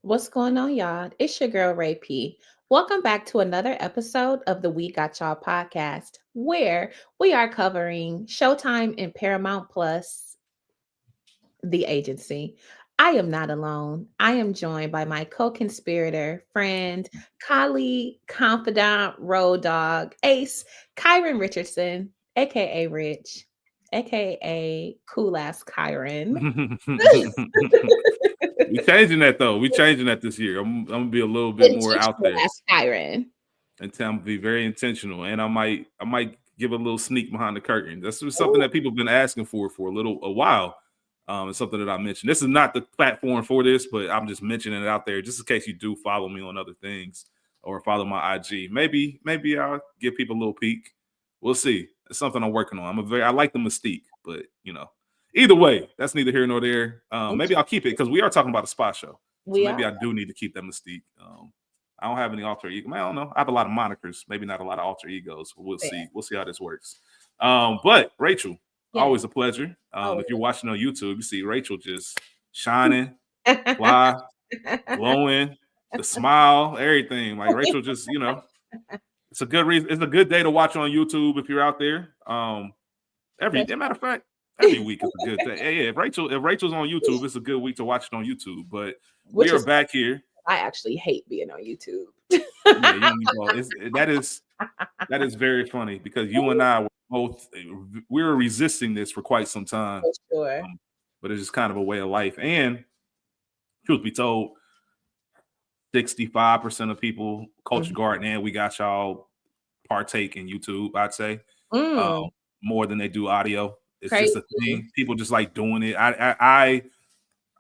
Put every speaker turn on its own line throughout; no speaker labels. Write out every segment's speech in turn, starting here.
What's going on, y'all? It's your girl, Ray P. Welcome back to another episode of the We Got Y'all podcast, where we are covering Showtime and Paramount Plus, the agency. I am not alone. I am joined by my co conspirator, friend, colleague, confidant, road dog, ace, Kyron Richardson, aka Rich, aka cool ass Kyron.
We changing that though. We changing that this year. I'm gonna be a little bit more out
Intentional
there
ass Kyron.
and tell them to be very intentional. And I might give a little sneak behind the curtain. That's just something that people have been asking for a while. It's something that I mentioned. This is not the platform for this, but I'm just mentioning it out there just in case you do follow me on other things or follow my IG. Maybe I'll give people a little peek. We'll see. It's something I'm working on. I like the mystique, but either way, that's neither here nor there. Maybe I'll keep it because we are talking about a spy show, so
We are.
maybe I do need to keep that mystique. I don't have any alter ego. I don't know. I have a lot of monikers, maybe not a lot of alter egos. But we'll see. We'll see how this works. But Rachel,
Yeah.
always a pleasure.
Oh.
If you're watching on YouTube, you see Rachel just shining, fly, glowing, the smile, everything. Like Rachel, just it's a good reason. It's a good day to watch on YouTube if you're out there. Matter of fact, every week is a good day. Yeah, if Rachel's on YouTube, it's a good week to watch it on YouTube. But we
Which
are
is
back here.
I actually hate being on YouTube.
Yeah, that is very funny because you and I were both we were resisting this for quite some time,
For sure.
but it's just kind of a way of life. And truth be told, 65% of people, Culture
Mhm.
Garden, and we got y'all partake in YouTube. I'd say
Mm,
more than they do audio. It's just a
crazy.
thing. People just like doing it. I I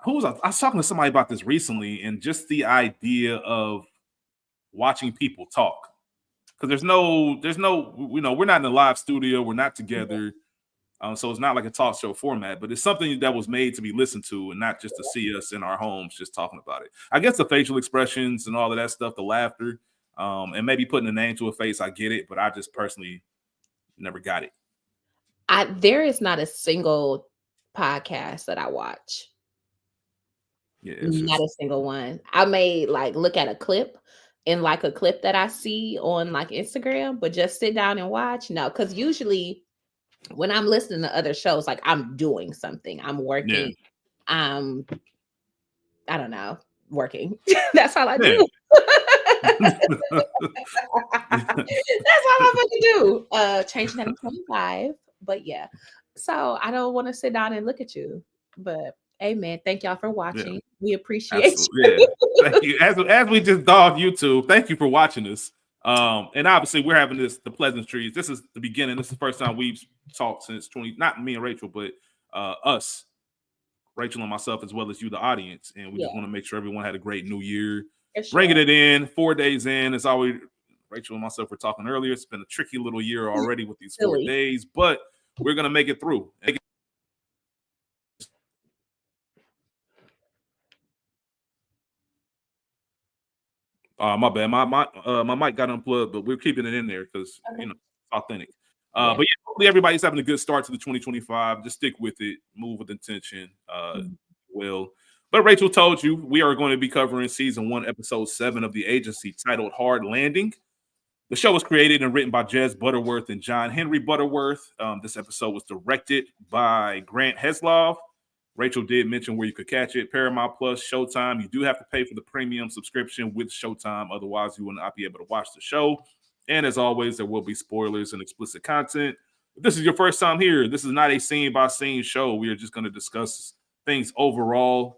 was talking to somebody about this recently, and just the idea of watching people talk because there's no we're not in a live studio, we're not together, so it's not like a talk show format, but it's something that was made to be listened to and not just to see us in our homes just talking about it. I guess the facial expressions and all of that stuff, the laughter, and maybe putting a name to a face, I get it, but I just personally never got it.
There is not a single podcast that I watch.
Yeah, it's
Not
just
a single one. I may like look at a clip and like a clip that I see on like Instagram, but just sit down and watch. No, because usually when I'm listening to other shows, like I'm doing something. I'm
yeah,
working. I'm I don't know, working. That's all I
yeah.
do. That's all I fucking do. Changing that in 25. But yeah. So I don't want to sit down and look at you. But amen. Thank y'all for
Yeah,
watching. We appreciate
absolutely.
you.
Yeah, thank you. As we just dogged YouTube, thank you for watching us. And obviously we're having the pleasantries. This is the beginning. This is the first time we've talked since 20. Not me and Rachel, but us, Rachel and myself, as well as you, the audience. And we
Yeah,
just want to make sure everyone had a great New Year.
for
Bringing
sure.
it in 4 days in. It's always Rachel and myself were talking earlier. It's been a tricky little year already with these four
Silly.
days, but we're gonna make it through. My bad. My mic got unplugged, but we're keeping it in there because
Okay.
it's authentic.
Yeah.
But yeah, hopefully everybody's having a good start to the 2025. Just stick with it, move with intention.
Mhm.
Will. But Rachel told you we are going to be covering season 1, episode 7 of the agency titled Hard Landing. The show was created and written by Jez Butterworth and John Henry Butterworth. This episode was directed by Grant Heslov. Rachel did mention where you could catch it: Paramount Plus, Showtime. You do have to pay for the premium subscription with Showtime, otherwise you will not be able to watch the show. And as always, there will be spoilers and explicit content. If this is your first time here, this is not a scene by scene show. We are just going to discuss things overall.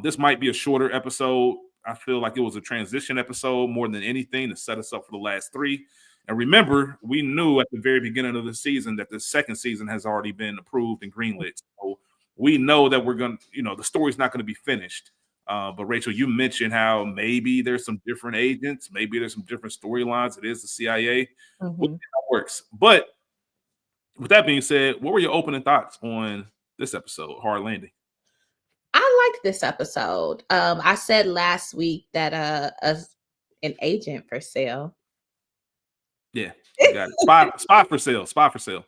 This might be a shorter episode. I feel like it was a transition episode more than anything to set us up for the last 3. And remember, we knew at the very beginning of the season that the second season has already been approved and greenlit. So we know that we're going to, the story's not going to be finished. But Rachel, you mentioned how maybe there's some different agents, maybe there's some different storylines. It is the CIA. We'll see
Mhm.
how it works. But with that being said, what were your opening thoughts on this episode, Hard Landing?
I liked this episode. I said last week that an agent for sale.
Yeah, you got it. Spot for sale. Spot for sale.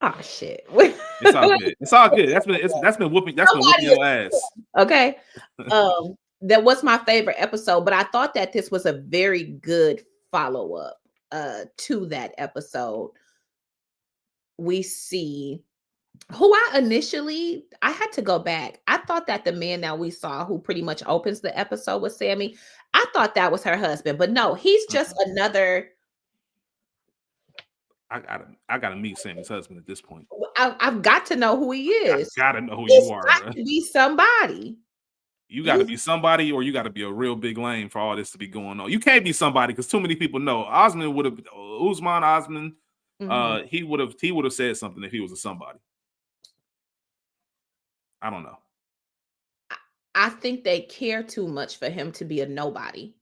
Oh shit.
It's all good. It's all good. That's been whooping. That's been whooping
Somebody is
your ass.
okay. Um, that was my favorite episode, but I thought that this was a very good follow-up to that episode. We see who I had to go back. I thought that the man that we saw who pretty much opens the episode with Sammy, I thought that was her husband, but no, he's just
Mm-mm.
another.
I gotta meet Sammy's husband at this point.
I've got to know who he
I
is.
gotta know who you
It's
are,
got
bro.
to be somebody.
You got to
You
be somebody, or you got to be a real big lame for all this to be going on. You can't be somebody because too many people know. Osmond would have Usman Osmond.
Mhm.
He would have said something if he was a somebody. I don't know.
I think they care too much for him to be a nobody.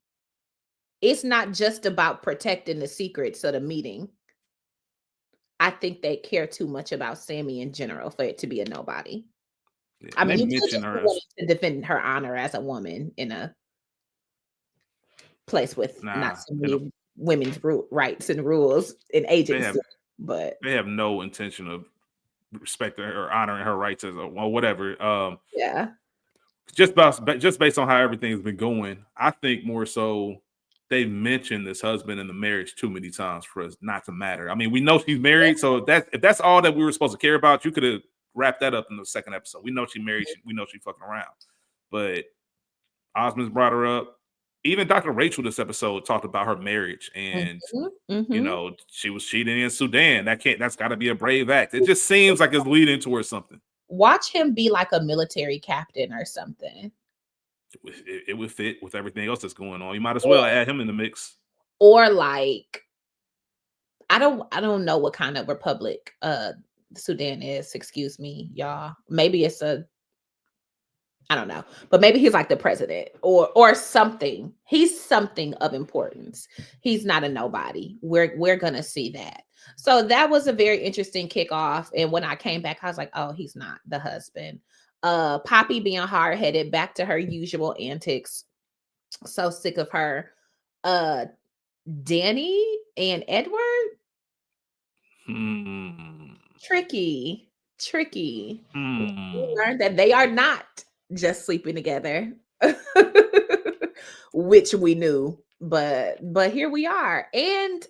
It's not just about protecting the secrets of the meeting. I think they care too much about Sammy in general for it to be a nobody.
Yeah,
I
and they
mean, you could
mention
just be
her as
wanting to defend her honor as a woman in a place with not
nah.
so many women's rights and rules and
They have
agency, but
they have no intention of respecting her or honoring her rights as a or whatever.
yeah.
Just based on how everything's been going, I think more so they've mentioned this husband and the marriage too many times for us not to matter. I mean, we know she's married, so if that's all that we were supposed to care about, you could have wrapped that up in the second episode. We know she married, we know she fucking around. But Osmond's brought her up. Even Dr. Rachel this episode talked about her marriage and
Mhm, mhm.
she was cheating in Sudan. That's gotta be a brave act. It just seems like it's leading towards something.
Watch him be like a military captain or something.
It would fit with everything else that's going on. You might as
Or
well add him in the mix.
like I don't know what kind of republic Sudan is, excuse me, y'all. Maybe it's a I don't know. But maybe he's like the president or something. He's something of importance. He's not a nobody. We're going to see that. So that was a very interesting kickoff and when I came back I was like, "Oh, he's not the husband." Poppy being hard-headed back to her usual antics. So sick of her. Uh Danny and Edward,
Hmm.
tricky. Tricky. We
Hmm.
learned that they are not just sleeping together, which we knew, but here we are. And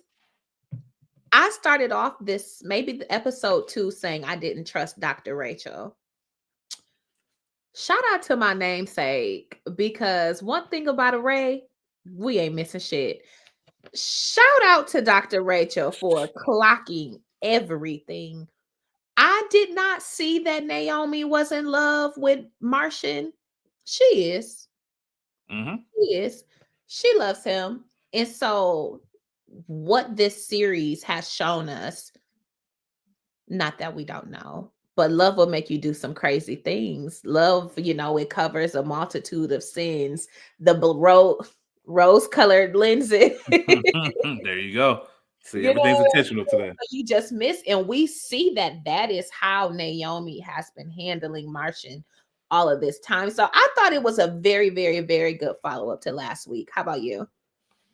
I started off this maybe the episode 2 saying I didn't trust Dr. Rachel. Shout out to my namesake because one thing about a Ray, we ain't missing shit. Shout out to Dr. Rachel for clocking everything. I did not see that Naomi was in love with Martian. She is.
Mm-hmm.
She is. She loves him. And so, what this series has shown us, not that we don't know, but love will make you do some crazy things. Love, it covers a multitude of sins. The rose colored lenses.
There you go. See,
You
everything's
know,
intentional today.
you just miss, and we see that that is how Naomi has been handling Martian all of this time. So I thought it was a very, very, very good follow up to last week. How about you?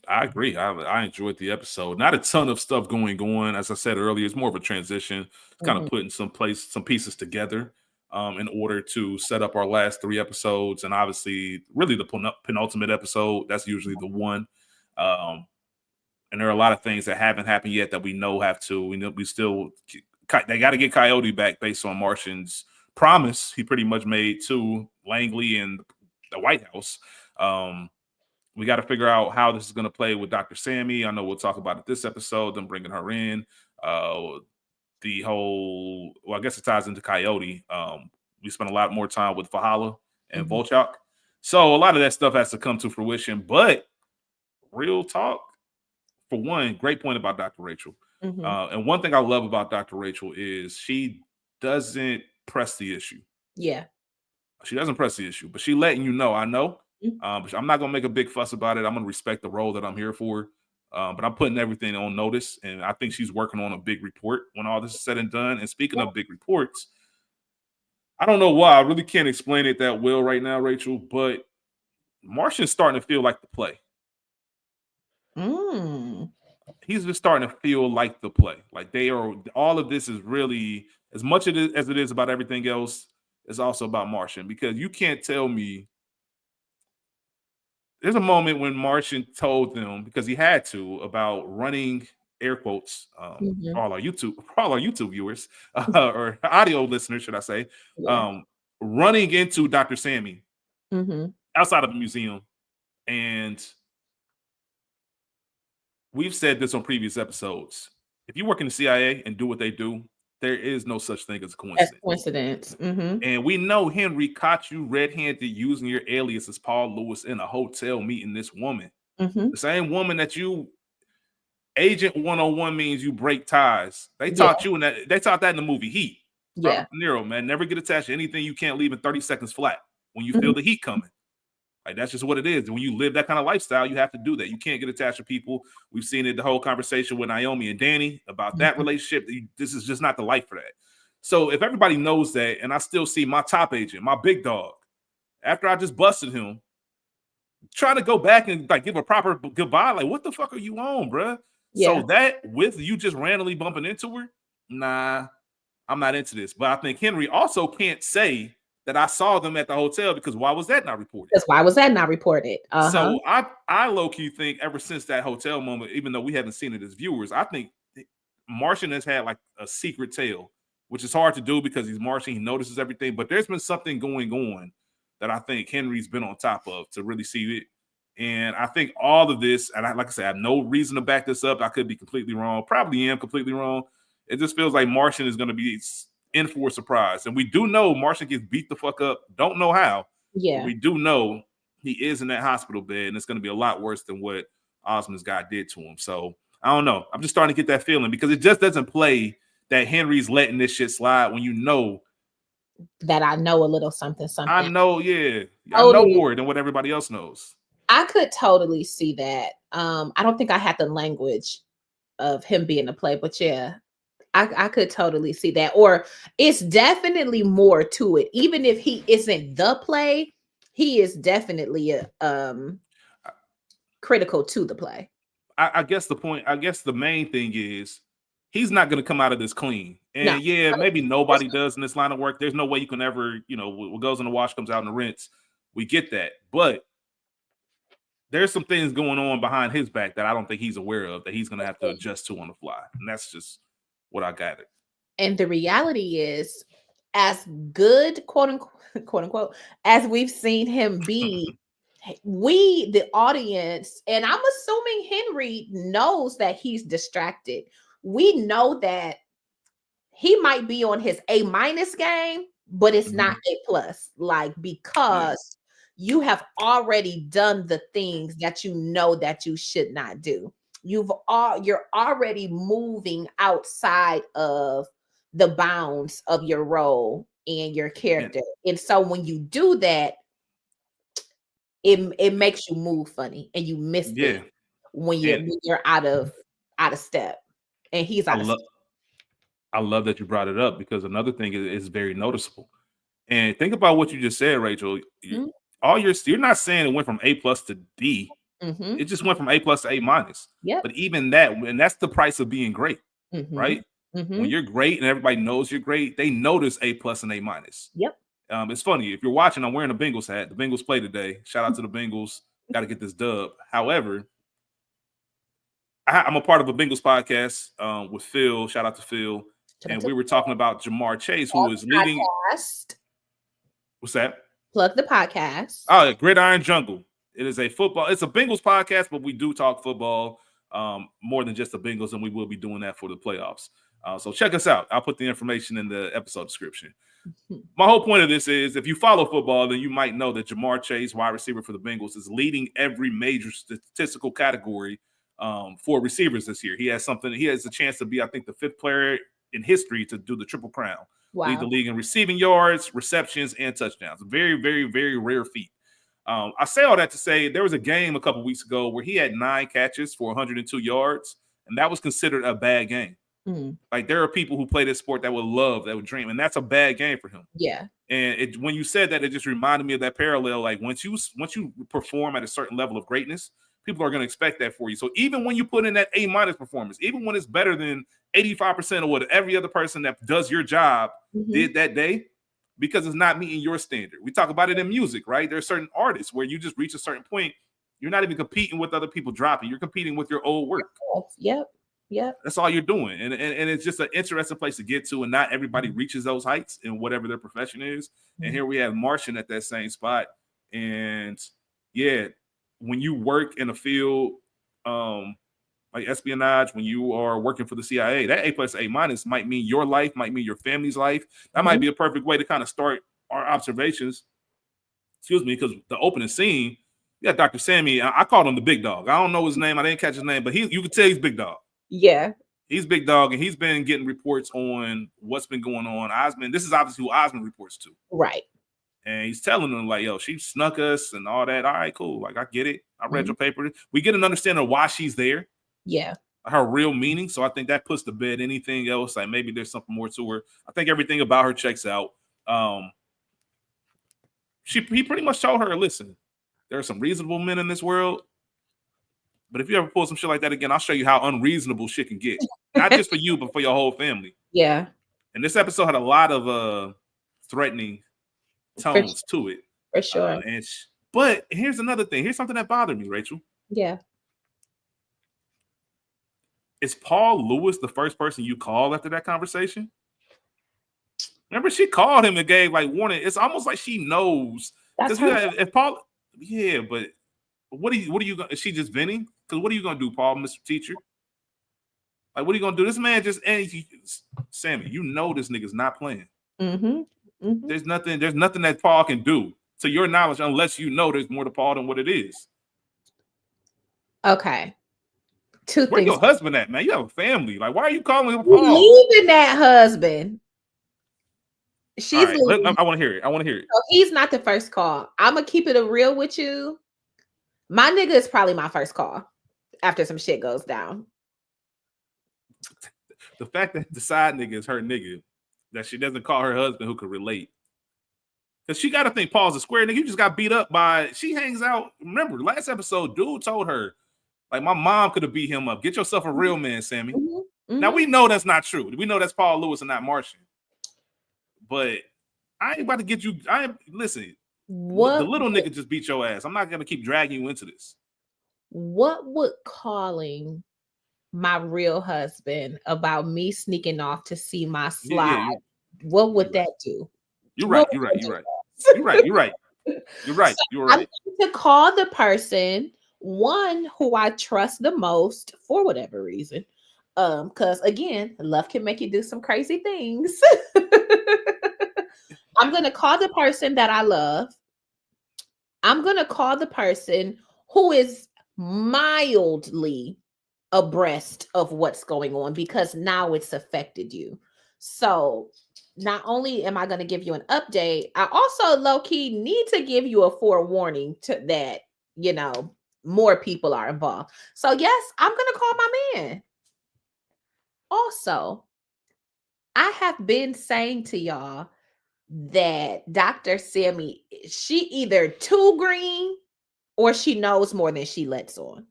I agree. I enjoyed the episode. Not a ton of stuff going on. As I said earlier, it's more of a transition, kind of
Mhm,
putting some pieces together in order to set up our last three episodes. And obviously, really the penultimate episode, that's usually the one. Um, and there are a lot of things that haven't happened yet that we know have to. We know we still they got to get Coyote back based on Martian's promise. He pretty much made to Langley and the White House. Um, we got to figure out how this is going to play with Dr. Sammy. I know we'll talk about it this episode, them bringing her in. The whole, well, I guess it ties into Coyote. We spent a lot more time with Valhalla and
mhm,
Volchock. So a lot of that stuff has to come to fruition. But real talk, for one, great point about Dr. Rachel.
mhm.
And one thing I love about Dr. Rachel is she doesn't press the issue.
Yeah.
She doesn't press the issue, but she letting you know, I know.
Mm.
But I'm not gonna make a big fuss about it. I'm gonna respect the role that I'm here for. But I'm putting everything on notice, and I think she's working on a big report when all this is said and done. And speaking of big reports, I don't know why. I really can't explain it that well right now, Rachel. But Martian's starting to feel like the play.
Mm.
He's just starting to feel like the play. Like they are. All of this is really as much as it is about everything else. It's also about Martian because you can't tell me there's a moment when Martian told them, because he had to, about running, air quotes,
Mhm.
all our YouTube viewers, or audio listeners, should I say,
Yeah.
um, running into Dr. Sammy
Mhm.
outside of the museum. And we've said this on previous episodes. If you work in the CIA and do what they do, there is no such thing as a
That's
coincidence.
coincidence. Mhm.
And we know Henry caught you red-handed using your alias as Paul Lewis in a hotel meeting this woman.
Mhm.
The same woman that you Agent 101 means you break ties. They
Yeah.
taught you in that. They taught that in the movie Heat.
Yeah.
Robert De Niro, man, never get attached to anything you can't leave in 30 seconds flat when you feel
Mhm.
the heat coming. Like that's just what it is. When you live that kind of lifestyle, you have to do that. You can't get attached to people. We've seen it, the whole conversation with Naomi and Danny about that
Mhm.
relationship. This is just not the life for that. So if everybody knows that, and I still see my top agent, my big dog, after I just busted him, trying to go back and like give a proper goodbye, like what the fuck are you on, bruh? So
Yeah.
that with you just randomly bumping into her, nah, I'm not into this. But I think Henry also can't say that I saw them at the hotel because why was that not reported?
That's why was that not reported? Uh-huh.
So I low key think ever since that hotel moment, even though we haven't seen it as viewers, I think Martian has had like a secret tale, which is hard to do because he's Martian, he notices everything. But there's been something going on that I think Henry's been on top of to really see it. And I think all of this, and like I said, I have no reason to back this up. I could be completely wrong. Probably am completely wrong. It just feels like Martian is going to be in for a surprise. And we do know Martian gets beat the fuck up. Don't know how, but
Yeah.
we do know he is in that hospital bed, and it's going to be a lot worse than what Osmond's guy did to him. So I don't know. I'm just starting to get that feeling because it just doesn't play that Henry's letting this shit slide when you know.
That I know a little something,
I
something.
know, yeah, I know
Totally.
more than what everybody else knows.
I could totally see that. I don't think I had the language of him being a play, but yeah, I could totally see that. Or it's definitely more to it. Even if he isn't the play, he is definitely a critical to the play.
I guess the point, I guess the main thing is he's not going to come out of this clean.
No.
And yeah, maybe
There's
nobody does in this line of work. There's no way you can ever, what goes in the wash comes out in the rinse. We get that. But there's some things going on behind his back that I don't think he's aware of that he's going to have to
no-
adjust to on the fly. And that's just what I gathered.
And the reality is, as good, quote unquote, quote unquote, as we've seen him be, we, the audience, and I'm assuming Henry knows that he's distracted. We know that he might be on his A minus game, but it's not
Mhm.
A plus, like
Yeah.
because you have already done the things that you know that you should not do. You're already moving outside of the bounds of your role and your
And
character. And so when you do that, it makes you move funny and you miss things
yeah.
when
And
you're out of step. And he's
I
out of
love
step.
I love that you brought it up because another thing is very noticeable. And think about what you just said, Rachel. You're not saying it went from A plus to D.
Mm-hmm.
It just went from A plus to A minus.
Yep.
But even that, and that's the price of being great,
Mm-hmm.
right? When
Mm-hmm.
you're great and everybody knows you're great, they notice A plus and A minus.
Yep.
It's funny if you're watching. I'm wearing a Bengals hat. The Bengals play today. Shout out to the Bengals. Got to get this dub. However, I'm a part of a Bengals podcast with Phil. Shout out to Phil.
Shout out
And
to
we were talking about Jamar Chase, who is leading.
podcast.
What's that?
Plug the podcast.
Oh, Gridiron Jungle. It is a football. It's a Bengals podcast, but we do talk football more than just the Bengals, and we will be doing that for the playoffs. So check us out. I'll put the information in the episode description. My whole point of this is if you follow football, then you might know that Jamar Chase, wide receiver for the Bengals, is leading every major statistical category for receivers this year. He has a chance to be, I think, the fifth player in history to do the Triple Crown. Lead the
Wow.
league in receiving yards, receptions, and touchdowns. Very, very, very rare feat. I say all that to say there was a game a couple weeks ago where he had 9 catches for 102 yards, and that was considered a bad game.
Mm.
Like there are people who play this sport that would dream, and that's a bad game for him.
Yeah.
And when you said that, it just reminded me of that parallel. Like once you perform at a certain level of greatness, people are going to expect that for you. So even when you put in that A minus performance, even when it's better than 85% of what every other person that does your job
Mm-hmm.
did that day, because it's not meeting your standard. We talk about it in music, right? There are certain artists where you just reach a certain point You're not even competing with other people dropping. You're competing with your old work.
Yep. Yep.
That's all you're doing. And it's just an interesting place to get to. And not everybody reaches those heights in whatever their profession is. And here we have Martian at that same spot. And yeah, when you work in a field like espionage, when you are working for the CIA, that A+A- might mean your life, might mean your family's life. That might be a perfect way to kind of start our observations. Excuse me, because the opening scene, you got Dr. Sammy. I called him the big dog. I don't know his name. I didn't catch his name, but you can tell he's big dog.
Yeah.
He's big dog, and he's been getting reports on what's been going on. Osmond, this is obviously who Osmond reports to.
Right.
And he's telling them, like, yo, she snuck us and all that. All right, cool. Like, I get it. I read your paper. We get an understanding of why she's there.
Yeah.
Her real meaning. So I think that puts to bed anything else. Like, maybe there's something more to her. I think everything about her checks out. He pretty much told her, listen, there are some reasonable men in this world. But if you ever pull some shit like that again, I'll show you how unreasonable shit can get. Not just for you, but for your whole family.
Yeah.
And this episode had a lot of threatening tones to it.
For sure.
But here's another thing. Here's something that bothered me, Rachel.
Yeah.
Is Paul Lewis the first person you called after that conversation? Remember, she called him and gave like warning. It's almost like she knows.
That's her.
If Paul, yeah, but what are you gonna? Is she just venting? Because what are you gonna do, Paul, Mr. Teacher? Like, what are you gonna do? This man just Sammy, you know this nigga's not playing. There's nothing that Paul can do to your knowledge unless you know there's more to Paul than what it is.
Okay. Two
Where
things.
your husband at, man? You have a family. Like, why are you calling him
You
Paul?
leaving that husband. She's
leaving. I want to hear it.
So he's not the first call. I'm gonna keep it a real with you. My nigga is probably my first call after some shit goes down.
The fact that the side nigga is her nigga, that she doesn't call her husband who could relate. Because she got to think Paul's a square nigga. You just got beat up by, she hangs out. Remember, last episode, dude told her, like, my mom could have beat him up. Get yourself a real man, Sammy. Now, we know that's not true. We know that's Paul Lewis and not Martian. But I ain't about to get you. Listen, the little nigga just beat your ass. I'm not going to keep dragging you into this.
What would calling my real husband about me sneaking off to see my slide, what would that do?
You're right. You're right.
I'm going to call the person, one who I trust the most for whatever reason. Because again, love can make you do some crazy things. I'm going to call the person that I love. I'm going to call the person who is mildly abreast of what's going on because now it's affected you. So not only am I going to give you an update, I also low-key need to give you a forewarning to that, you know, more people are involved. So yes, I'm going to call my man. Also, I have been saying to y'all that Dr. Sammy, she either too green or she knows more than she lets on.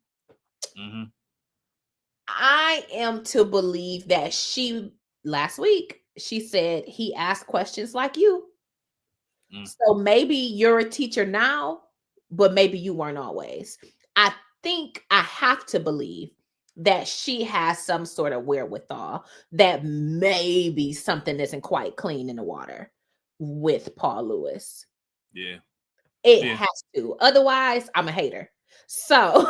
I am to believe that last week, she said he asked questions like you. So maybe you're a teacher now, but maybe you weren't always. I think I have to believe that she has some sort of wherewithal that maybe something isn't quite clean in the water with Paul Lewis.
Yeah.
It has to. Otherwise, I'm a hater. So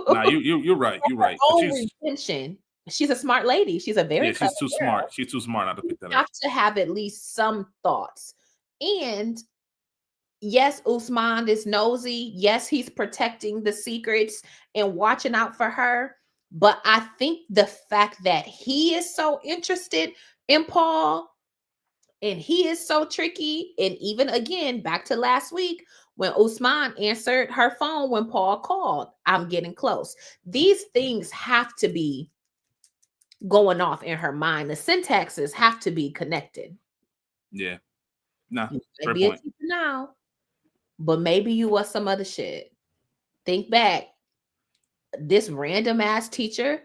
nah, you're right. You're right.
She's a smart lady. She's a very
she's too smart. She's too smart not to pick that up.
You have to have at least some thoughts. And yes, Usman is nosy. Yes, he's protecting the secrets and watching out for her. But I think the fact that he is so interested in Paul and he is so tricky, and even again, back to last week, when Usman answered her phone when Paul called, I'm getting close. These things have to be going off in her mind. The syntaxes have to be connected.
Yeah. Nah,
you might be a teacher now, but maybe you was some other shit. Think back. This random ass teacher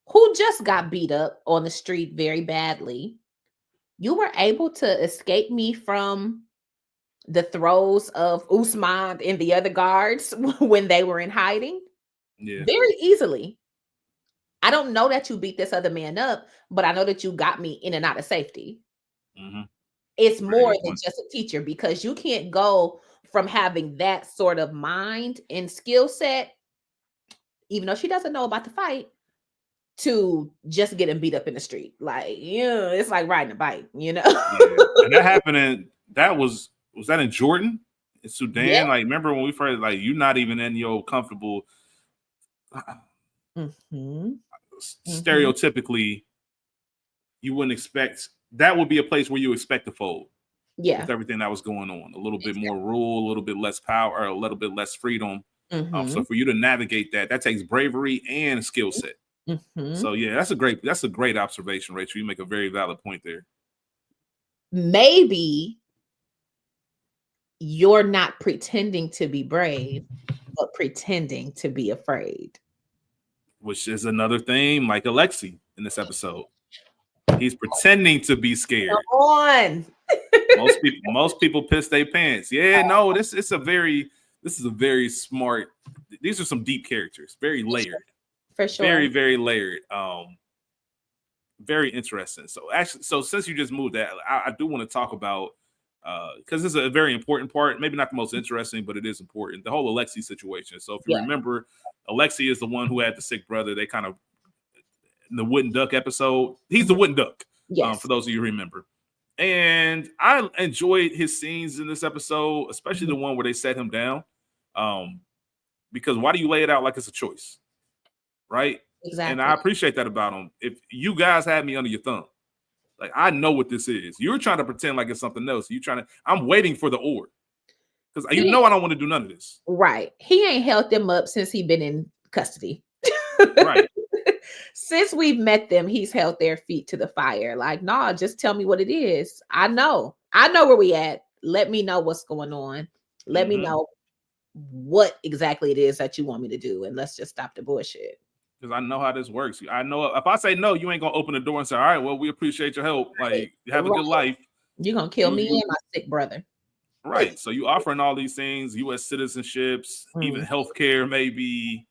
who just got beat up on the street very badly, you were able to escape me from the throws of Usman and the other guards when they were in hiding
Yeah.
very easily. I don't know that you beat this other man up, but I know that you got me in and out of safety.
Mm-hmm.
It's
Very
more
good
than
point.
just a teacher because you can't go from having that sort of mind and skill set, even though she doesn't know about the fight, to just getting beat up in the street. Like, yeah, it's like riding a bike, you know?
Yeah. And that happened was that in Jordan? In
Yeah.
Sudan? Like, remember when we first, like, you're not even in your comfortable,
Hmm. Hmm.
stereotypically, you wouldn't expect, that would be a place where you expect to fold
Yeah.
with everything that was going on. A little bit more rule, a little bit less power, or a little bit less freedom. So
Hmm.
for you to navigate that, that takes bravery and skill set.
Hmm.
So yeah, that's a great observation, Rachel. You make a very valid point there.
Maybe you're not pretending to be brave, but pretending to be afraid.
Which is another theme, like Alexi in this episode. He's pretending to be scared.
Come on.
Most people piss their pants. Yeah, no, this is a very smart. These are some deep characters, very
For sure.
layered,
For sure.
very layered. Very interesting. So actually, so since you just moved that, I do want to talk about because this is a very important part. Maybe not the most interesting, but it is important. The whole Alexi situation. So if you
Yeah.
remember, Alexi is the one who had the sick brother. They kind of in the wooden duck episode. He's the
Mhm.
wooden duck. For
Yes.
those of you who remember. And I enjoyed his scenes in this episode, especially
Mhm.
the one where they set him down. Um, because why do you lay it out like it's a choice? Right. And I
Exactly.
appreciate that about him. If you guys had me under your thumb, like I know what this is. You're trying to pretend like it's something else. You trying to, I'm waiting for the or. Because you
He
know I don't want to do none of this.
right. He ain't held them up since he been in custody.
Right.
Since we've met them, he's held their feet to the fire. Like, nah, just tell me what it is. I know. I know where we at. Let me know what's going on. Let me
Mm-hmm.
know what exactly it is that you want me to do. And let's just stop the bullshit.
Because I know how this works. I know if I say no, you ain't gonna open the door and say, "All right, well, we appreciate your help.
Right.
Like, have a good
Right.
life."
You're gonna kill me
You
and my sick brother.
right. So you offering all these things, U.S. citizenships, even
Mm,
healthcare, maybe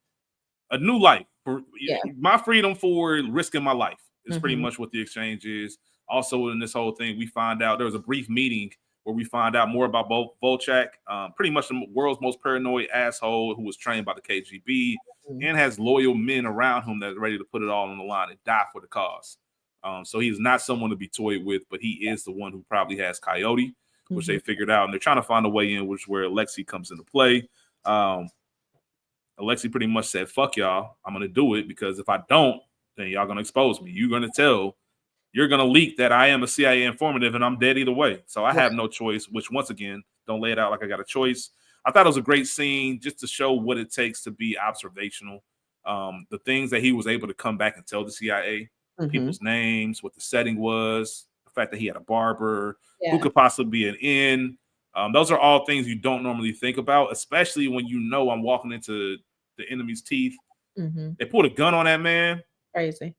a new life for
yeah.
my freedom for risking my life is pretty
Hmm.
much what the exchange is. Also, in this whole thing, we find out there was a brief meeting where we find out more about Volchock, pretty much the world's most paranoid asshole who was trained by the KGB and has loyal men around him that are ready to put it all on the line and die for the cause. So he's not someone to be toyed with, but he is the one who probably has Coyote, which
Hmm.
they figured out, and they're trying to find a way in, which where Alexi comes into play. Um, Alexi pretty much said, "Fuck y'all, I'm gonna do it because if I don't, then y'all gonna expose me. You're gonna leak that I am a CIA informative and I'm dead either way. So I have
Right.
no choice." Which once again, don't lay it out like I got a choice. I thought it was a great scene just to show what it takes to be observational. The things that he was able to come back and tell the CIA,
Hmm.
people's names, what the setting was, the fact that he had a barber, who
Yeah.
could possibly be an in. Those are all things you don't normally think about, especially when you know I'm walking into the enemy's teeth.
Hmm.
They pulled a gun on that man,
Crazy.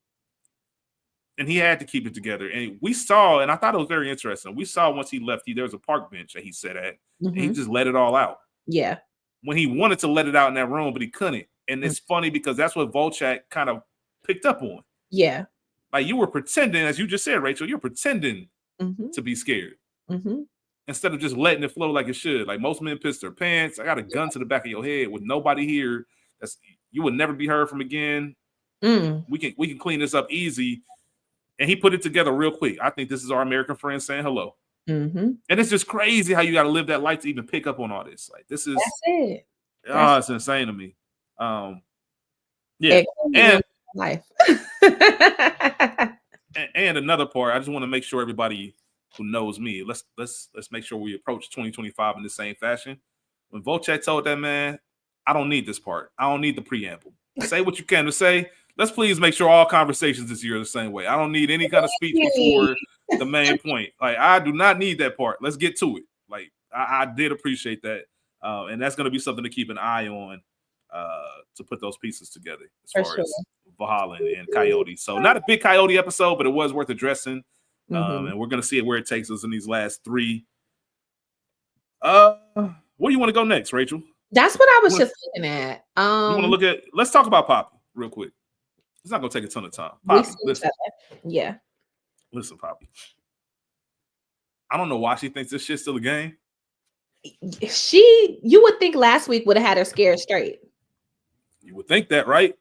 and he had to keep it together. And we saw, and I thought it was very interesting. We saw once he left, there was a park bench that he sat at, and he
Hmm.
just let it all out
Yeah.
when he wanted to let it out in that room, but he couldn't. And
Mm.
it's funny because that's what Volchak kind of picked up on.
Yeah.
Like you were pretending, as you just said, Rachel, you're pretending
Hmm.
to be scared
Hmm.
instead of just letting it flow like it should. Like most men piss their pants. I got a gun to the back of your head with nobody here. That's you would never be heard from again.
Mm.
We can clean this up easy. And he put it together real quick. I think this is our American friend saying hello.
Hmm.
And it's just crazy how you got to live that life to even pick up on all this. Like this is
That's it. That's
it's insane to me. Um, yeah.
it. Couldn't
And
live life.
and another part, I just want to make sure everybody who knows me, let's make sure we approach 2025 in the same fashion. When Volchek told that man, I don't need this part. I don't need the preamble. Say what you can to say. Let's please make sure all conversations this year are the same way. I don't need any kind of speech before the main point. Like I do not need that part. Let's get to it. Like I did appreciate that, and that's going to be something to keep an eye on to put those pieces together as
For
far
sure.
as Valhalla and Coyote. So not a big Coyote episode, but it was worth addressing.
Hmm.
And we're going to see where it takes us in these last three Where do you want to go next, Rachel?
That's what I
You
was
want
just looking at.
you want to look at? Let's talk about Poppy real quick. It's not gonna take a ton of time.
We
Poppy,
see each
listen,
other. Yeah.
listen, Poppy. I don't know why she thinks this shit's still a game.
You would think last week would have had her scared straight.
You would think that, right?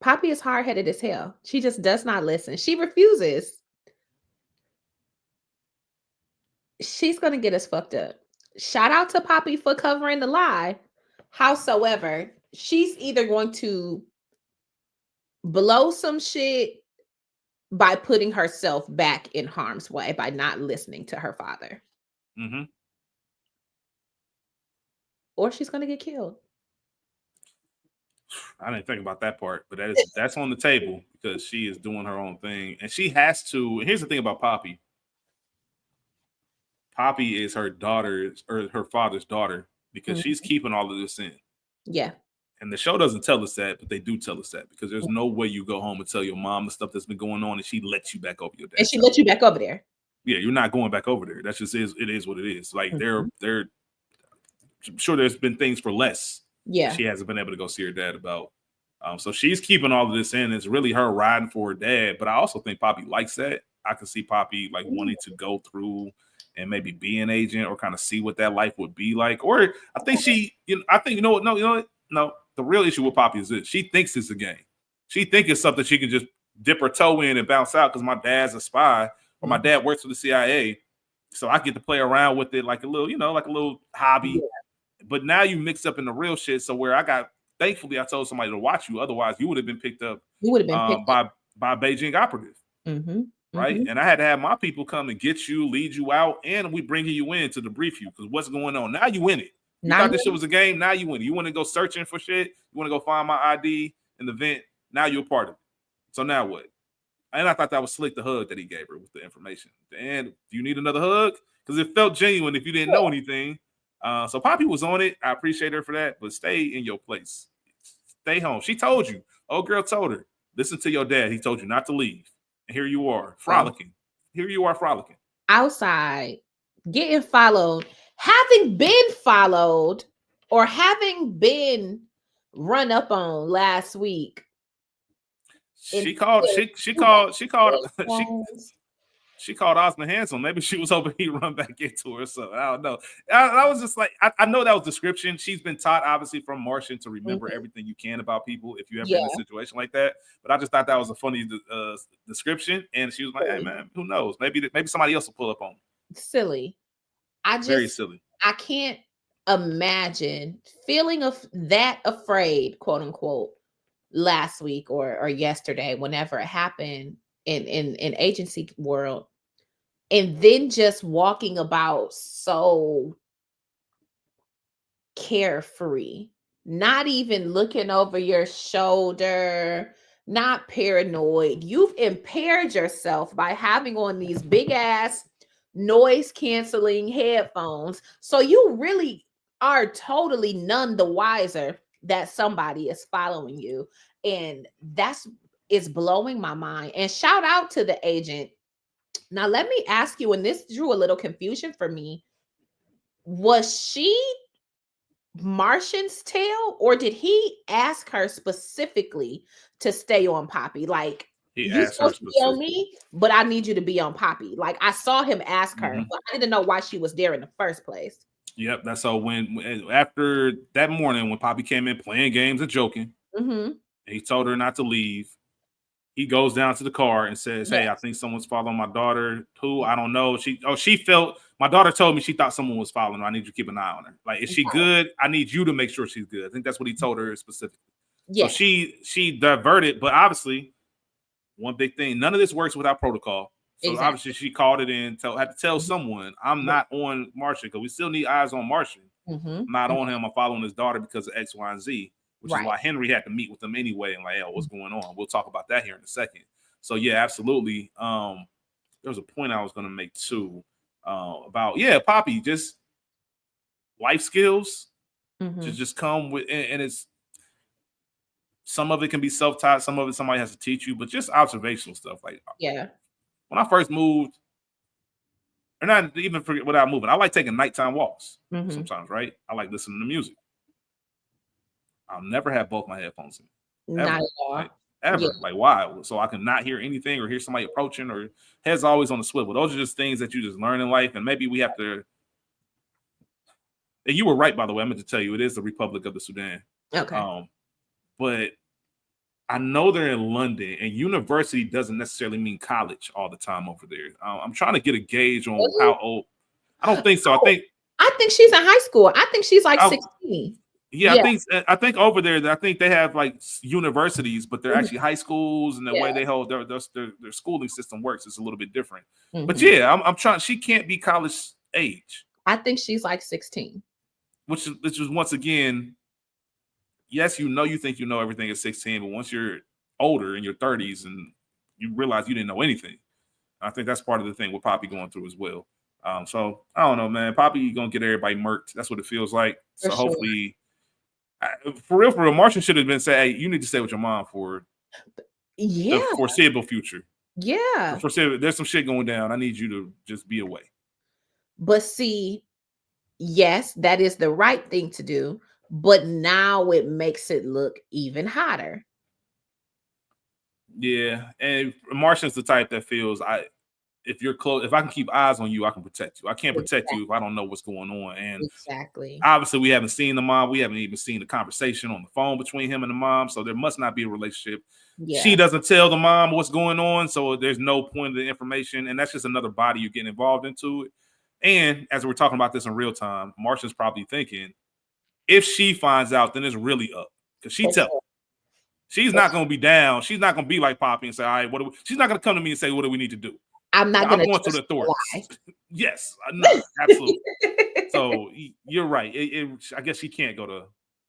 Poppy is hard headed as hell. She just does not listen. She refuses. She's gonna get us fucked up. Shout out to Poppy for covering the lie. Howsoever, she's either going to blow some shit by putting herself back in harm's way by not listening to her father,
Mm-hmm.
or she's gonna get killed.
I didn't think about that part, but that's on the table because she is doing her own thing, and she has to. And here's the thing about Poppy. Poppy is her daughter's or her father's daughter because she's
Mhm.
keeping all of this in.
Yeah.
And the show doesn't tell us that, but they do tell us that because there's no way you go home and tell your mom the stuff that's been going on, and she lets you back over your
And
dad's
she
house.
let you back over there.
Yeah, you're not going back over there. That's just is it is what it is. Like
Mhm.
they're I'm sure there's been things for less that
Yeah.
she hasn't been able to go see her dad about. So she's keeping all of this in. It's really her riding for her dad. But I also think Poppy likes that. I can see Poppy like wanting to go through and maybe be an agent or kind of see what that life would be like. Or I think I think you know what? No, you know what? No. The real issue with Poppy is this: she thinks it's a game. She thinks it's something she can just dip her toe in and bounce out because my dad's a spy or my dad works for the CIA. So I get to play around with it like a little, like a little hobby.
Yeah.
But now you mix up in the real shit. So where thankfully I told somebody to watch you. Otherwise, you would have been picked up
You would have been picked up.
by Beijing operative,
Mm-hmm.
right?
Mm-hmm.
And I had to have my people come and get you, lead you out, and we bringing you in to debrief you because what's going on now? You in it. You
Now
thought this
you
shit was a game. Now you in it. You want to go searching for shit. You want to go find my ID in the vent. Now you're a part of it. So now what? And I thought that was slick the hug that he gave her with the information. And do you need another hug? Because it felt genuine if you didn't know anything. So Poppy was on it. I appreciate her for that. But stay in your place. Stay home. She told you. Old girl told her. Listen to your dad. He told you not to leave. And here you are, frolicking. Here you are frolicking.
outside getting followed, having been followed, or having been run up on last week. In
She called. She she called Osmond handsome. Maybe she was hoping he'd run back into her. So I don't know. I was just like, I know that was description. She's been taught, obviously, from Martian to remember
Mhm.
everything you can about people if you ever in a
Yeah,
situation like that. But I just thought that was a funny description. And she was like, hey,
silly.
man, who knows? Maybe somebody else will pull up on me.
Silly. I
Very
just
silly.
I can't imagine feeling of that afraid, quote unquote, last week or yesterday, whenever it happened in agency world, and then just walking about so carefree, not even looking over your shoulder, not paranoid. You've impaired yourself by having on these big ass noise canceling headphones. So you really are totally none the wiser that somebody is following you. And that's is blowing my mind. And shout out to the agent. Now let me ask you, and this drew a little confusion for me. Was she Martian's tail, or did he ask her specifically to stay on Poppy? Like,
He
you
asked her
supposed to be on
specifically.
me, but I need you to be on Poppy. Like, I saw him ask her,
Mhm.
but I didn't know why she was there in the first place.
Yep. That's so after that morning when Poppy came in playing games and joking,
Mm-hmm.
and he told her not to leave. He goes down to the car and says, "Hey, I
Yes.
think someone's following my daughter. Who? I don't know. She felt my daughter told me she thought someone was following her. I need you to keep an eye on her. Like, is she good? I need you to make sure she's good." I think that's what he told her specifically. So
Yes.
she diverted, but obviously one big thing, none of this works without protocol. So obviously
Exactly.
she called it in, had to tell
Mhm.
someone, I'm
Right.
not on Martian because we still need eyes on Martian.
Mm-hmm.
I'm not on him. I'm following his daughter because of X, Y, and Z, which is
Right.
why Henry had to meet with them anyway and like, oh, what's going on? We'll talk about that here in a second. So yeah, absolutely. There was a point I was gonna make too about Poppy, just life skills
Mm-hmm.
just come with, and it's some of it can be self-taught, some of it somebody has to teach you, but just observational stuff. Like
Yeah.
when I first moved, or not even without moving. I like taking nighttime walks
Mm-hmm.
sometimes, right? I like listening to music. I'll never have both my headphones in,
Not
ever,
at all.
like
Yeah.
ever. Like why? So I can not hear anything or hear somebody approaching or heads always on the swivel. Those are just things that you just learn in life, and maybe we have to. And you were right, by the way. I meant to tell you, it is the Republic of the Sudan.
Okay.
Um, but I know they're in London, and university doesn't necessarily mean college all the time over there. I'm trying to get a gauge on
Really?
how old. I don't think so. I
Oh,
think
I think she's in high school. I think she's like
I,
16.
yeah,
Yeah.
I think over there, I think they have like universities, but they're
Mhm.
actually high schools, and the
Yeah.
way they hold their schooling system works is a little bit different. But
Hmm.
yeah, I'm trying. She can't be college age,
I think she's like 16.
which is once again, yes, you think you know everything at 16, but once you're older in your 30s and you realize you didn't know anything, I think that's part of the thing with Poppy going through as well. So I don't know, man. Poppy gonna get everybody murked. That's what it feels like.
For
So
sure.
hopefully, for real, Martian should have been saying, "Hey, you need to stay with your mom for the
Yeah.
foreseeable future. The
Yeah.
foreseeable, there's some shit going down. I need you to just be away."
But see, yes, that is the right thing to do. But now it makes it look even hotter.
Yeah, and Martian's the type that feels if you're close, if I can keep eyes on you, I can protect you. I can't protect you if I don't know what's going on. And
Exactly.
obviously, we haven't seen the mom. We haven't even seen the conversation on the phone between him and the mom. So there must not be a relationship. She
Yeah.
doesn't tell the mom what's going on. So there's no point of the information. And that's just another body you're getting involved into it. And as we're talking about this in real time, Marcia's probably thinking, if she finds out, then it's really up. Because she
For
tell
sure.
she's
For
not
sure.
going to be down. She's not going to be like Poppy and say, all right, she's not going to come to me and say, what do we need to do?
I'm not
I'm
gonna
going to the
trust
authorities.
a
Yes, nah, absolutely.
lie.
So you're right. I guess she can't go to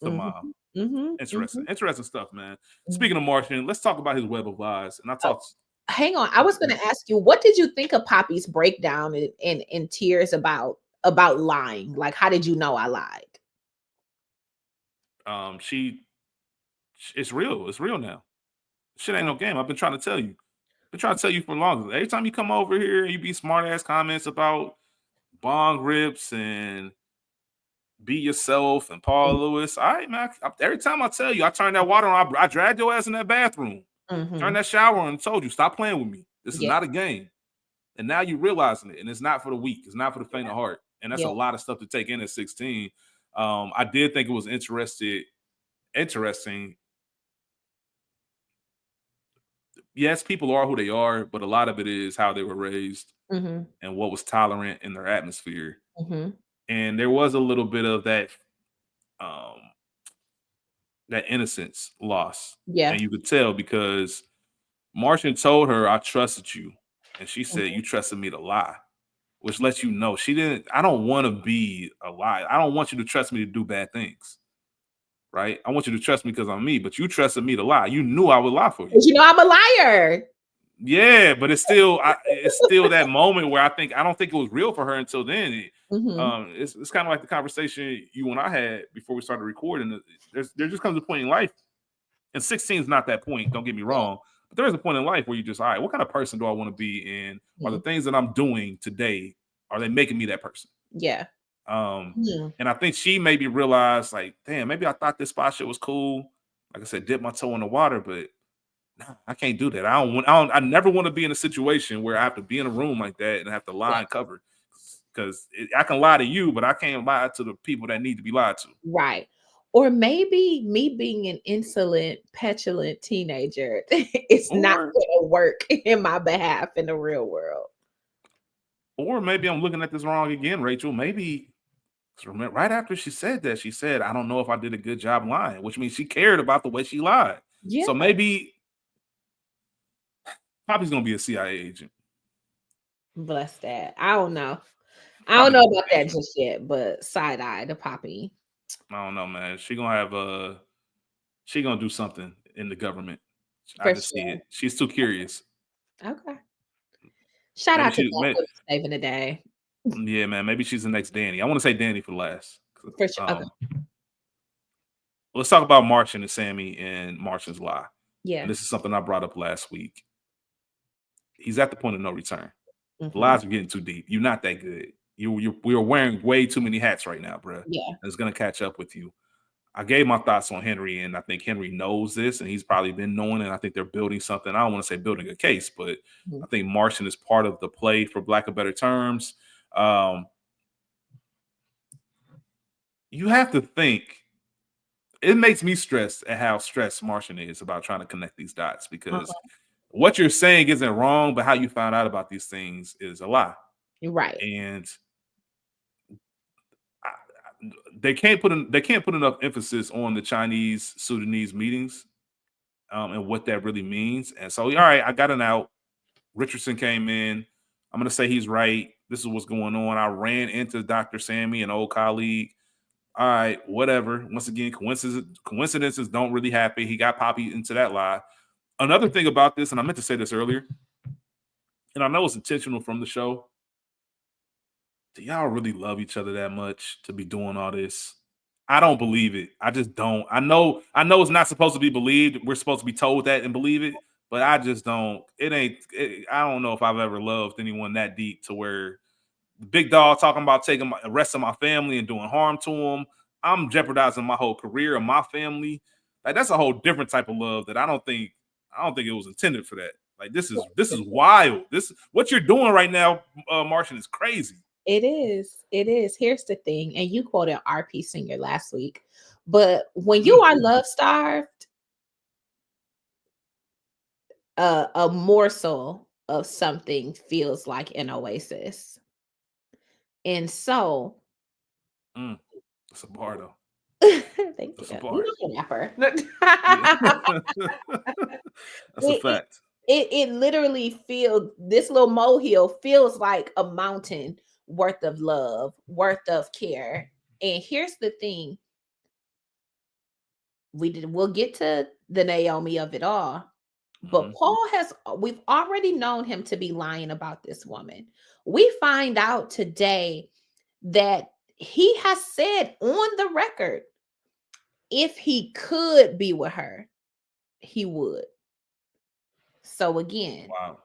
Mhm,
mom.
mhm,
Interesting,
mhm.
interesting stuff, man.
Mm.
Speaking of Martian, let's talk about his web of lies. And I
Oh,
talked.
hang on. I was gonna ask you, what did you think of Poppy's breakdown in tears about lying? Like, how did you know I lied?
She, it's real. It's real now. Shit ain't
Oh,
no game. I've been trying to tell you. Been trying to tell you for long. Every time you come over here and you be smart ass comments about bong rips and be yourself and Paul Lewis. All right, man. Every time I tell you, I turn that water on. I dragged your ass in that bathroom. Turn
mhm.
that shower on and told you, stop playing with me. This is
Yeah,
not a game. And now you're realizing it. And it's not for the weak. It's not for the faint
yeah,
of heart. And that's
yeah.
a lot of stuff to take in at 16. I did think it was interesting. Yes, people are who they are, but a lot of it is how they were raised
Mhm,
and what was tolerant in their atmosphere.
mhm.
And there was a little bit of um, that innocence loss.
Yeah.
And you could tell because Martian told her, I trusted you. And she said,
Mhm.
you trusted me to lie, which lets you know she didn't. I don't want to be a lie. I don't want you to trust me to do bad things. Right. I want you to trust me because I'm me, but you trusted me to lie. You knew I would lie for you.
'Cause you know I'm a liar.
Yeah, but it's still that moment where I don't think it was real for her until then.
Mhm.
It's kind of like the conversation you and I had before we started recording. There just comes a point in life, and 16 is not that point. Don't get me
Yeah.
wrong, but there is a point in life where you just, all right, what kind of person do I want to be? And are the
Mhm.
things that I'm doing today, are they making me that person?
Yeah.
Um,
Mhm.
and I think she maybe realized, like, damn, maybe I thought this spot shit was cool. Like I said, dip my toe in the water, but nah, I can't do that. I never want to be in a situation where I have to be in a room like that and have to
Yeah.
lie and cover. Because I can lie to you, but I can't lie to the people that need to be lied to.
Right. Or maybe me being an insolent, petulant teenager is not
Or
gonna work in my behalf in the real world.
or maybe I'm looking at this wrong again, Rachel. Maybe 'cause remember, right after she said that, she said, I don't know if I did a good job lying, which means she cared about the way she lied.
Yeah,
So maybe Poppy's gonna be a CIA agent.
bless that. I don't know. I don't
Poppy
know
gonna be
about that
dangerous.
just yet, but side eye to Poppy
I don't know, man. She gonna have she gonna do something in the government. I
for
just see
sure.
it. She's too curious.
Okay. Shout
Maybe
out to
she,
that
may,
for saving the day.
yeah, man. Maybe she's the next Danny. I want to say Danny for last.
For sure. Okay.
Um, let's talk about Martian and Sammy and Martian's lie. And
Yeah.
this is something I brought up last week. He's at the point of no return. The
Mm-hmm.
lies are getting too deep. You're not that good. We are wearing way too many hats right now, bro.
Yeah.
It's gonna catch up with you. I gave my thoughts on Henry, and I think Henry knows this, and he's probably been knowing it. And I think they're building something. I don't want to say building a case, but
Mhm.
I think Martian is part of the play, for lack of better terms. Um, you have to think. It makes me stressed at how stressed Martian is about trying to connect these dots, because
Uh-huh.
what you're saying isn't wrong, but how you found out about these things is a lie.
Right.
And they can't put enough emphasis on the Chinese Sudanese meetings, and what that really means. And so, all right, I got an out. Richardson came in. I'm gonna say he's right. This is what's going on. I ran into Dr. Sammy, an old colleague. All right, whatever. Once again, coincidences don't really happen. He got Poppy into that lie. Another thing about this, and I meant to say this earlier, and I know it's intentional from the show. Do y'all really love each other that much to be doing all this? I don't believe it. I just don't. I know it's not supposed to be believed. We're supposed to be told that and believe it, but I just don't. It ain't. I don't know if I've ever loved anyone that deep to where the big dog talking about taking the rest of my family and doing harm to them. I'm jeopardizing my whole career and my family. Like, that's a whole different type of love that I don't think it was intended for that. Like, this is wild. This what you're doing right now, Martian, is crazy.
It is. It is. Here's the thing, and you quoted RP Singer last week, but when you are love starved, a morsel of something feels like an oasis. And so,
Mm, that's a bar though.
thank you.
That's a
You
bar.
know, rapper.
Yeah. That's a
it, it
fact.
it literally feels, this little molehill feels like a mountain worth of love, worth of care. And here's the thing, we'll get to the Naomi of it all. But
Hmm.
Paul we've already known him to be lying about this woman. We find out today that he has said on the record, if he could be with her, he would. So again,
Wow.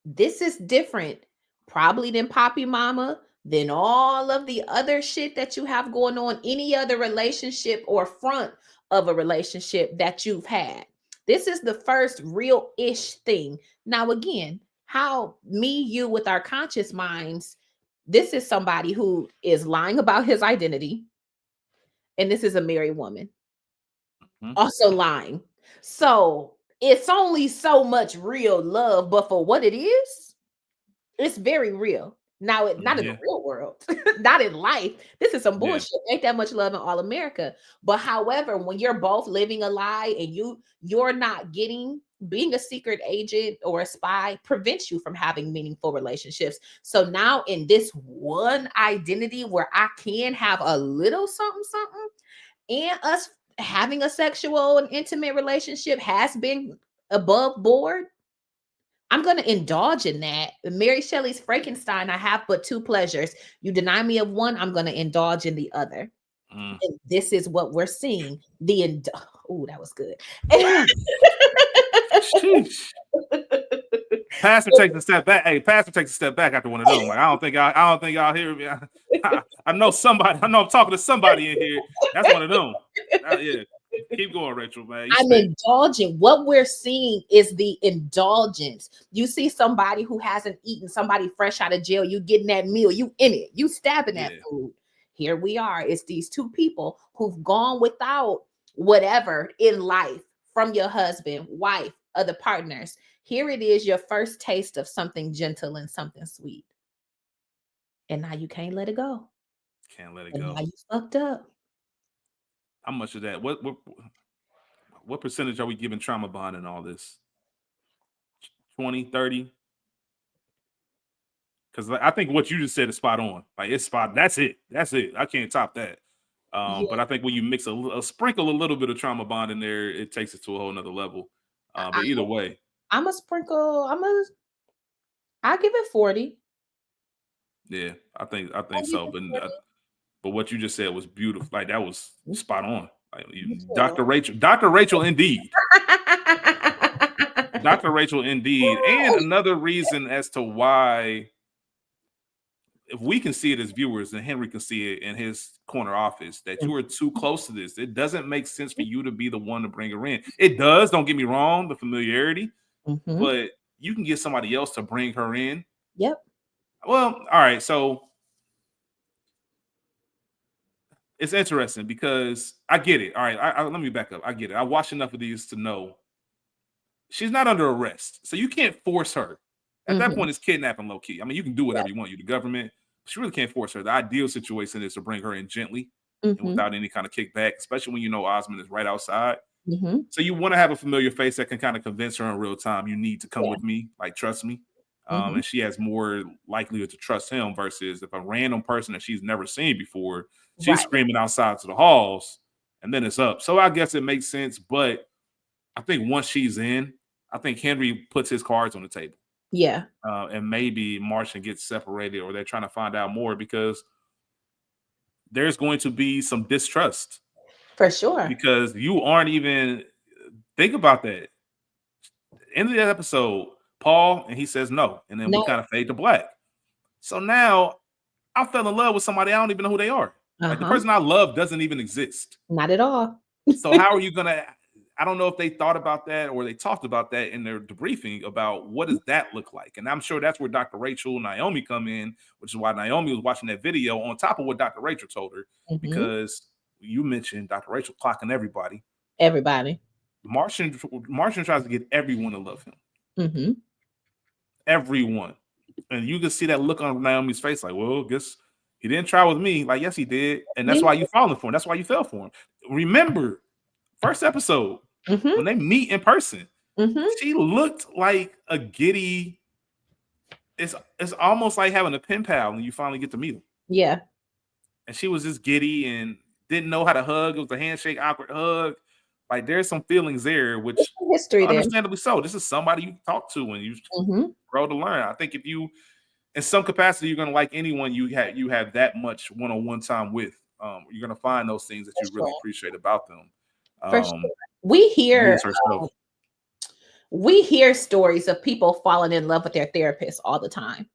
this is different probably than Poppy Mama, than all of the other shit that you have going on, any other relationship or front of a relationship that you've had. This is the first real ish thing. Now, again, how me, you with our conscious minds, this is somebody who is lying about his identity, and this is a married woman
Hmm.
also lying. So it's only so much real love, but for what it is, it's very real. Now, not in the
Yeah.
real world, not in life. This is some
Yeah.
bullshit. Ain't that much love in all America. But however, when you're both living a lie and you're not getting, being a secret agent or a spy prevents you from having meaningful relationships. So now in this one identity where I can have a little something, something, and us having a sexual and intimate relationship has been above board, I'm going to indulge in that. Mary Shelley's Frankenstein, I have but two pleasures. You deny me of one, I'm going to indulge in the other.
Mm.
And this is what we're seeing. Oh, that was good.
Ooh. Sheesh. Pastor takes a step back. Hey, Pastor takes a step back after one of them. Like, I don't think y'all hear me. I know somebody. I know I'm talking to somebody in here. That's one of them. Yeah. Keep going, Rachel, man. You
I'm
spit.
indulging. What we're seeing is the indulgence. You see somebody who hasn't eaten, somebody fresh out of jail, you getting that meal, you in it, you stabbing that
Yeah.
food. Here we are. It's these two people who've gone without whatever in life from your husband, wife, other partners. Here it is, your first taste of something gentle and something sweet. And now you can't let it go.
Can't let it
And now
go.
you fucked up.
How much of that? What percentage are we giving trauma bond in all this? 20, 30? Because I think what you just said is spot on. Like, it's spot. That's it. That's it. I can't top that. But
Yeah.
I think when you mix a sprinkle a little bit of trauma bond in there, it takes it to a whole nother level.
I,
But either way,
I'm a sprinkle, I'll give it 40.
yeah, I think
I'll give
so.
it
But what you just said was beautiful. Like, that was
40.
spot on. Like,
You
Dr. Rachel, indeed. Dr. Rachel, indeed. And another reason as to why, if we can see it as viewers and Henry can see it in his corner office, that you are too close to this. It doesn't make sense for you to be the one to bring her in. It does, don't get me wrong, the familiarity,
Mm-hmm.
but you can get somebody else to bring her in.
Yep.
Well, all right. So it's interesting because I get it. All right. Let me back up. I get it. I watched enough of these to know she's not under arrest. So you can't force her. At that
Mm-hmm.
point, it's kidnapping low key. I mean, you can do
Yeah.
whatever you want. You're the government. But you really can't force her. The ideal situation is to bring her in gently and
Mm-hmm.
without any kind of kickback, especially when you know Osmond is right outside.
Mm-hmm.
So you want to have a familiar face that can kind of convince her in real time, you need to come
Yeah.
with me, like trust me.
Mm-hmm.
And she has more likelihood to trust him versus if a random person that she's never seen before, she's
Right.
screaming outside to the halls, and then it's up. So I guess it makes sense, but I think once she's in, I think Henry puts his cards on the table,
Yeah.
and maybe Martian gets separated, or they're trying to find out more because there's going to be some distrust
For sure.
because you aren't even think about that. End of the episode, Paul and he says no, and then we
No.
kind of fade to black. So now I fell in love with somebody I don't even know who they are. Like the
Uh-huh.
person I love doesn't even exist.
Not at all.
So how are you gonna? I don't know if they thought about that or they talked about that in their debriefing about what does that look like. And I'm sure that's where Dr. Rachel and Naomi come in, which is why Naomi was watching that video on top of what Dr. Rachel told her,
Mm-hmm.
because you mentioned Dr. Rachel clocking everybody.
Everybody.
Martian tries to get everyone to love him.
Mm-hmm.
Everyone. And you can see that look on Naomi's face, like, well, guess he didn't try with me. Like, yes, he did. And that's why you falling for him. That's why you fell for him. Remember, first episode,
Mm-hmm.
when they meet in person,
Mm-hmm.
she looked like a giddy. It's almost like having a pen pal when you finally get to meet him.
Yeah.
And she was just giddy and didn't know how to hug. It was a handshake, awkward hug. Like there's some feelings there,
There's
which
some history there.
understandably so. This is somebody you talk to when you
Mm-hmm.
grow to learn. I think if you, in some capacity, you're gonna like anyone you have that much one-on-one time with. You're gonna find those things that
For
you really
sure.
appreciate about them.
For sure. We hear
Lose herself.
we hear stories of people falling in love with their therapist all the time.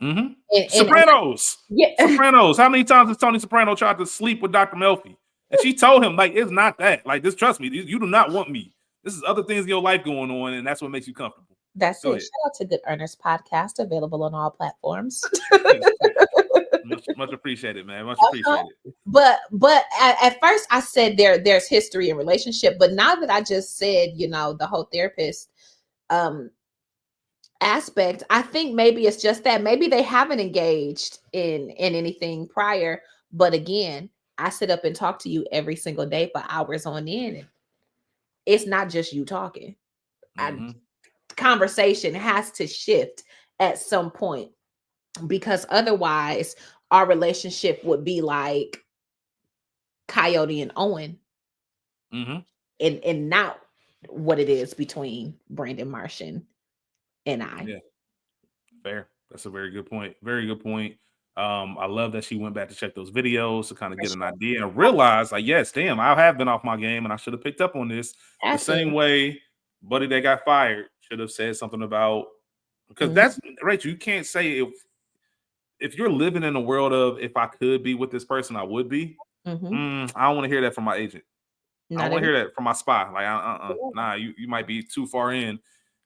Mm-hmm.
And
Sopranos.
yeah.
Sopranos. How many times has Tony Soprano tried to sleep with Dr. Melfi? And she told him, like, it's not that. Like, just trust me. You do not want me. This is other things in your life going on, and that's what makes you comfortable.
That's
Go
it.
ahead.
Shout out to Good Earnest Podcast, available on all platforms.
much appreciated, man. Much appreciated.
But at first I said there's history and relationship, but now that I just said, the whole therapist aspect, I think maybe it's just that maybe they haven't engaged in anything prior. But again, I sit up and talk to you every single day for hours on end, and it's not just you talking.
Mm-hmm.
Conversation has to shift at some point, because otherwise our relationship would be like Coyote and Owen,
Mm-hmm.
and not what it is between Brandon Martian and I.
Yeah, fair. That's a very good point. Very good point. I love that she went back to check those videos to kind of
For
get an
sure.
idea and realize, like, yes, damn, I have been off my game and I should have picked up on this. The
Had to.
same way Buddy that got fired should have said something about, because
Mhm.
that's Rachel. You can't say if you're living in a world of if I could be with this person, I would be.
Mhm.
I don't want to hear that from my agent. I
Not
want to
every
hear that from my spy. Like, nah, you might be too far in,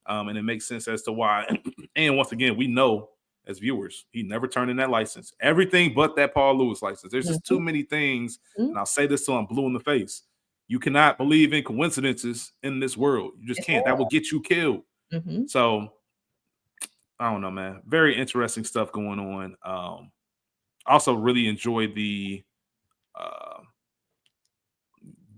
and it makes sense as to why. And once again, we know as viewers, he never turned in that license. Everything but that Paul Lewis license. There's just too
Mhm.
many things,
Mhm.
and I'll say this till I'm blue in the face. You cannot believe in coincidences in this world. You just can't. That will get you killed.
Mhm.
So I don't know, man. Very interesting stuff going on. Also, really enjoyed uh,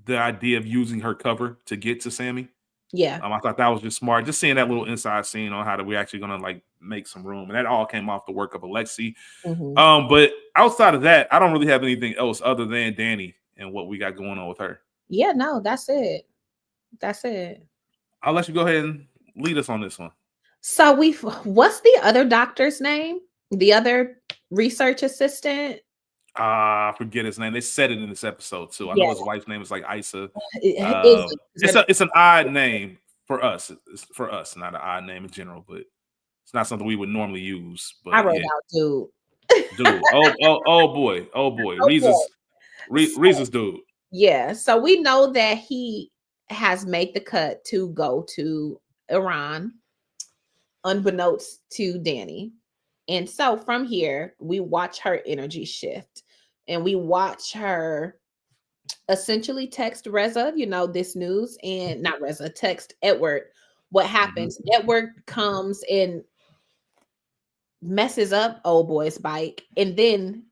the idea of using her cover to get to Sammy.
Yeah.
I thought that was just smart. Just seeing that little inside scene on how we're actually gonna like make some room, and that all came off the work of Alexi.
Mhm.
But outside of that, I don't really have anything else other than Danny and what we got going on with her.
Yeah, no, that's it. That's it.
I'll let you go ahead and lead us on this one.
So what's the other doctor's name? The other research assistant?
I forget his name. They said it in this episode too. I know
Yeah.
his wife's name is like Isa.
Is it?
It's an odd name for us. It's for us, not an odd name in general, but it's not something we would normally use.
I
But
wrote
yeah,
out dude.
dude. Oh boy.
Okay.
Reese's dude.
Yeah, so we know that he has made the cut to go to Iran, unbeknownst to Danny. And so from here, we watch her energy shift and we watch her essentially text Reza, this news, and not Reza, text Edward. What
Hmm.
happens? Edward comes and messes up old boy's bike, and then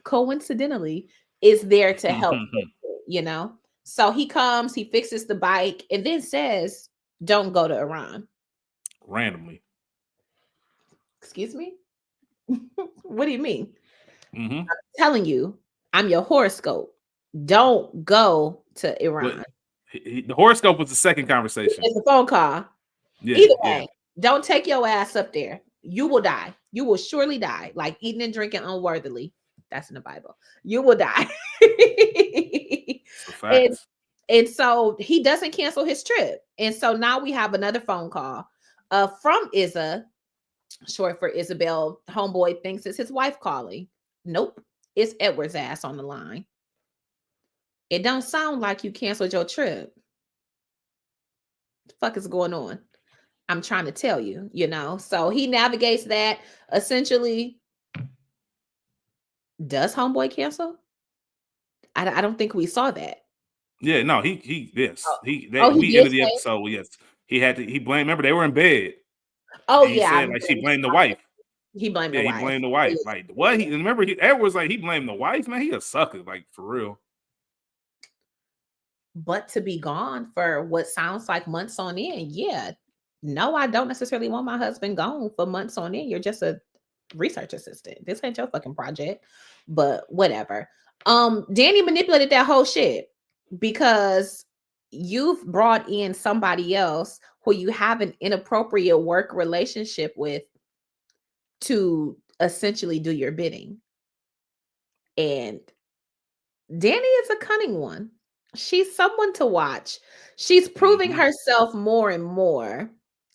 coincidentally is there to help fix it. So he comes, he fixes the bike, and then says, "Don't go to Iran."
Randomly.
Excuse me? What do you mean?
Hmm.
Telling you, I'm your horoscope. Don't go to
But
Iran.
the horoscope was the second conversation.
It's a phone call.
Yeah,
Either
yeah.
way, don't take your ass up there. You will die. You will surely die. Like eating and drinking unworthily. That's in the Bible. You will die.
It's a
and
fact.
and so he doesn't cancel his trip. And so now we have another phone call from Izza, short for Isabel. Homeboy thinks it's his wife calling. Nope. It's Edward's ass on the line. It don't sound like you canceled your trip. The fuck is going on? I'm trying to tell you. So he navigates that. Essentially, does homeboy cancel? I don't think we saw that.
Yeah, no, yes.
Oh, oh, he
We
did
ended the
say it?
episode. Yes. He blamed, remember they were in bed.
Oh,
And he
yeah.
said like she blamed the wife.
He blamed the
Yeah, he
wife.
blamed the
Oh,
wife.
yeah.
Like what? He remember Edward was like he blamed the wife, man. He a sucker, like for real.
But to be gone for what sounds like months on end, yeah. No, I don't necessarily want my husband gone for months on end. You're just a research assistant. This ain't your fucking project. But whatever. Danny manipulated that whole shit because you've brought in somebody else who you have an inappropriate work relationship with to essentially do your bidding. And Danny is a cunning one. She's someone to watch. She's proving
Hmm.
herself more and more.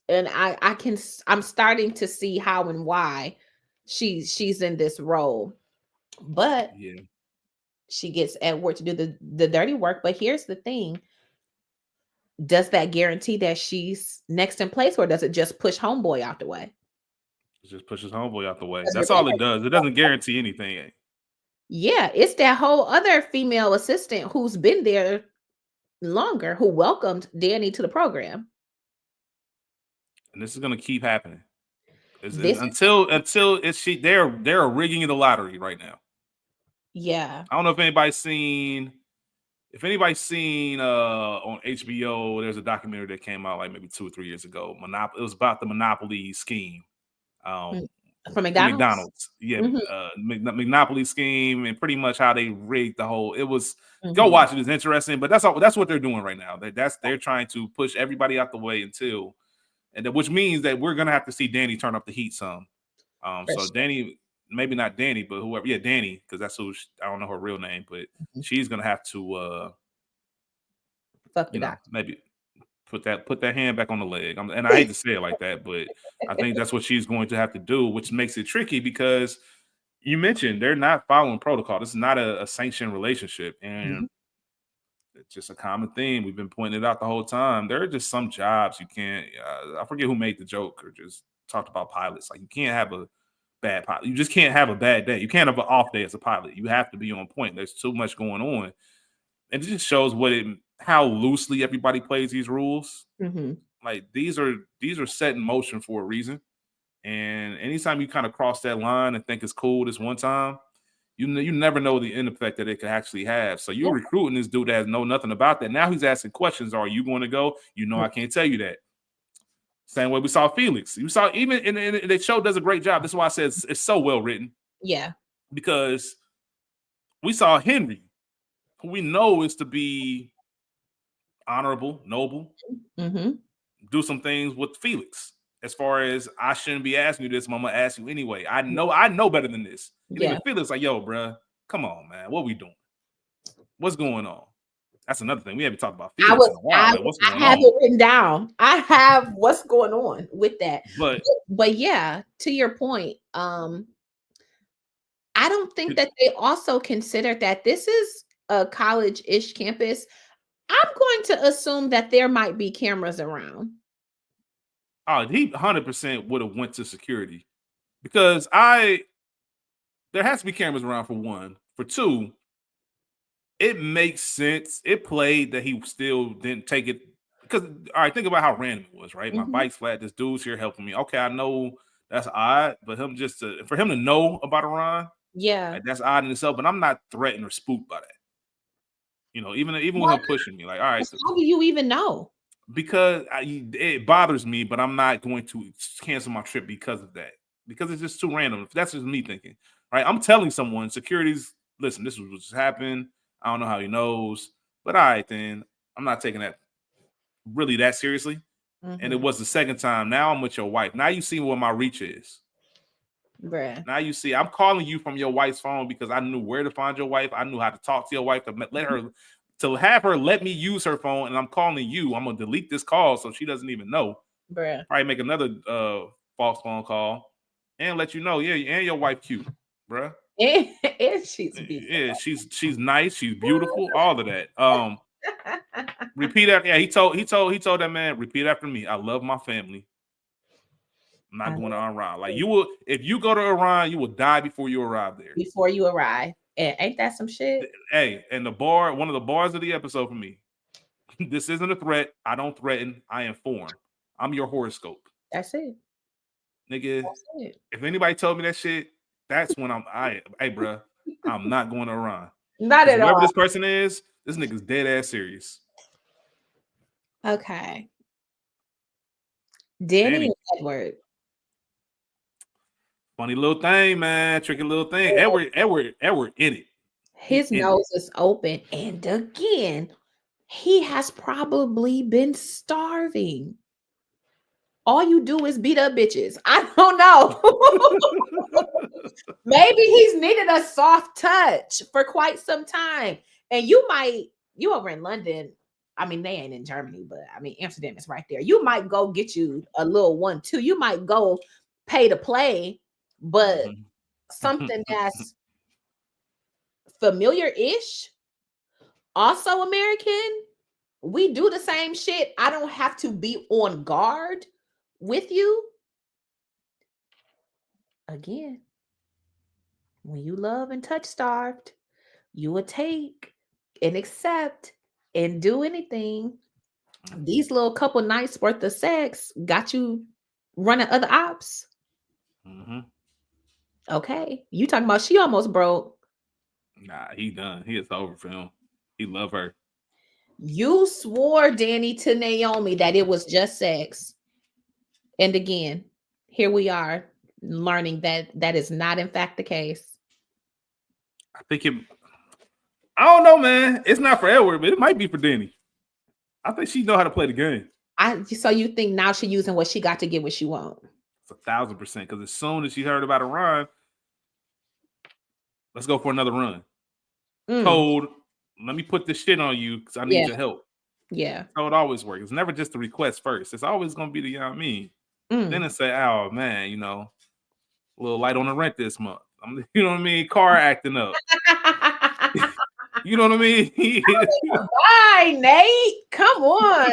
And I'm starting to see how and why she's in this role. But
Yeah.
she gets Edward to do the dirty work. But here's the thing. Does that guarantee that she's next in place, or does it just push homeboy out the way?
It just pushes homeboy out the way.
'Cause
That's all
remember,
it does. It doesn't guarantee anything.
yeah, it's that whole other female assistant who's been there longer, who welcomed Danny to the program.
And this is gonna keep happening.
This is
Until it's they're rigging the lottery right now.
Yeah.
I don't know if anybody's seen on HBO, there's a documentary that came out like maybe 2 or 3 years ago. It was about the Monopoly scheme.
Mm.
Um
From
from
McDonald's?
McDonald's. Yeah,
Mhm,
Monopoly scheme and pretty much how they rigged the whole. It was go
mhm.
watch it. It's interesting, but that's all. That's what they're doing right now. They're trying to push everybody out the way until, which means that we're gonna have to see Danny turn up the heat some.
For
So
sure.
Danny, maybe not Danny, but whoever, yeah, Danny, because that's who I don't know her real name, but
Mhm.
she's gonna have to,
Fuck the doctor.
maybe put that hand back on the leg. And I hate to say it like that, but I think that's what she's going to have to do, which makes it tricky because you mentioned they're not following protocol. This is not a sanctioned relationship, and
Mhm.
it's just a common theme. We've been pointing it out the whole time. There are just some jobs you can't. I forget who made the joke or just talked about pilots. Like you can't have a bad pilot. You just can't have a bad day. You can't have an off day as a pilot. You have to be on point. There's too much going on, and it just shows how loosely everybody plays these rules.
Mhm.
Like these are set in motion for a reason. And anytime you kind of cross that line and think it's cool this one time, you never know the end effect that it could actually have. So you're
Yeah.
recruiting this dude that know nothing about that. Now he's asking questions. Are you going to go?
Mm.
I can't tell you that. Same way we saw Felix. You saw even and the show does a great job. That's why I said it's so well written
Yeah.
because we saw Henry, who we know is to be honorable, noble,
Mhm.
do some things with Felix. As far as I shouldn't be asking you this, but I'm gonna ask you anyway. I know better than this. And
Yeah.
even Felix like, yo, bruh, come on, man. What we doing? What's going on? That's another thing. We haven't talked about
I
Felix
was
in a while. Like, what's
I
going
have
on?
it written down. I have what's going on with that.
But
But yeah, to your point, I don't think that they also considered that this is a college-ish campus. I'm going to assume that there might be cameras around.
oh, he 100% would have went to security because there has to be cameras around for one. For two, it makes sense. It played that he still didn't take it because all right, think about how random it was, right? My
Mhm.
bike's flat. This dude's here helping me. Okay, I know that's odd, but for him to know about Iran,
Yeah.
like, that's odd in itself. But I'm not threatened or spooked by that. Even with
Why
him pushing me, like, all right,
not? How do you even know?
because it bothers me, but I'm not going to cancel my trip because of that. Because it's just too random. That's just me thinking, right? I'm telling someone, security's listen, this was what just happened. I don't know how he knows, but all right, then I'm not taking that really that seriously. And it
Mhm.
was the second time. Now I'm with your wife. Now you see what my reach is.
Bruh.
Now you see, I'm calling you from your wife's phone because I knew where to find your wife. I knew how to talk to your wife to have her let me use her phone. And I'm calling you. I'm gonna delete this call so she doesn't even know.
Bruh.
Probably make another false phone call and let you know, yeah, and your wife cute, bruh.
And she's beautiful.
Yeah, she's nice, she's beautiful, all of that. Repeat after. Yeah, he told that man, repeat after me. I love my family. I'm
I
not going to
love
Iran. Like
it.
you will, if you go to Iran, you will die before you arrive there.
Before you arrive. And ain't that some shit?
Hey, and one of the bars of the episode for me. This isn't a threat. I don't threaten. I inform. I'm your horoscope,
That's it.
nigga.
That's it.
If anybody told me that shit, that's when hey, bro, I'm not going to Iran
Not
because
at
whoever
all.
this person is, this nigga's dead ass serious.
Okay. Danny
Danny,
and Edward.
funny little thing, man, tricky little thing. Edward in it. He
His
in it.
nose is open. And again, he has probably been starving. All you do is beat up bitches. I don't know. Maybe he's needed a soft touch for quite some time. And you over in London. I mean, they ain't in Germany, but I mean, Amsterdam is right there. You might go get you a little one, too. You might go pay to play, but
Mhm.
something that's familiar ish, also American. We do the same shit. I don't have to be on guard with you. Again, when you love and touch starved, you will take and accept and do anything. These little couple nights worth of sex got you running other ops.
Mhm.
Okay. You talking about she almost broke.
Nah, he done. He is over for him. He love her.
You swore, Danny, to Naomi that it was just sex. And again, here we are learning that that is not in fact the case.
I think it. I don't know, man. It's not for Edward, but it might be for Danny. I think she know how to play the game.
I so you think now she using what she got to get what she want.
It's 1,000%. Because as soon as she heard about Iran, let's go for another run.
Mm,
Told, let me put this shit on you because I need
yeah,
your help.
yeah.
So it always works. It's never just the request first. It's always gonna be the you know what I mean. Then
Mm.
it say, oh man, a little light on the rent this month. You know what I mean? Car acting up. You know what I mean?
Bye, Nate. Come on.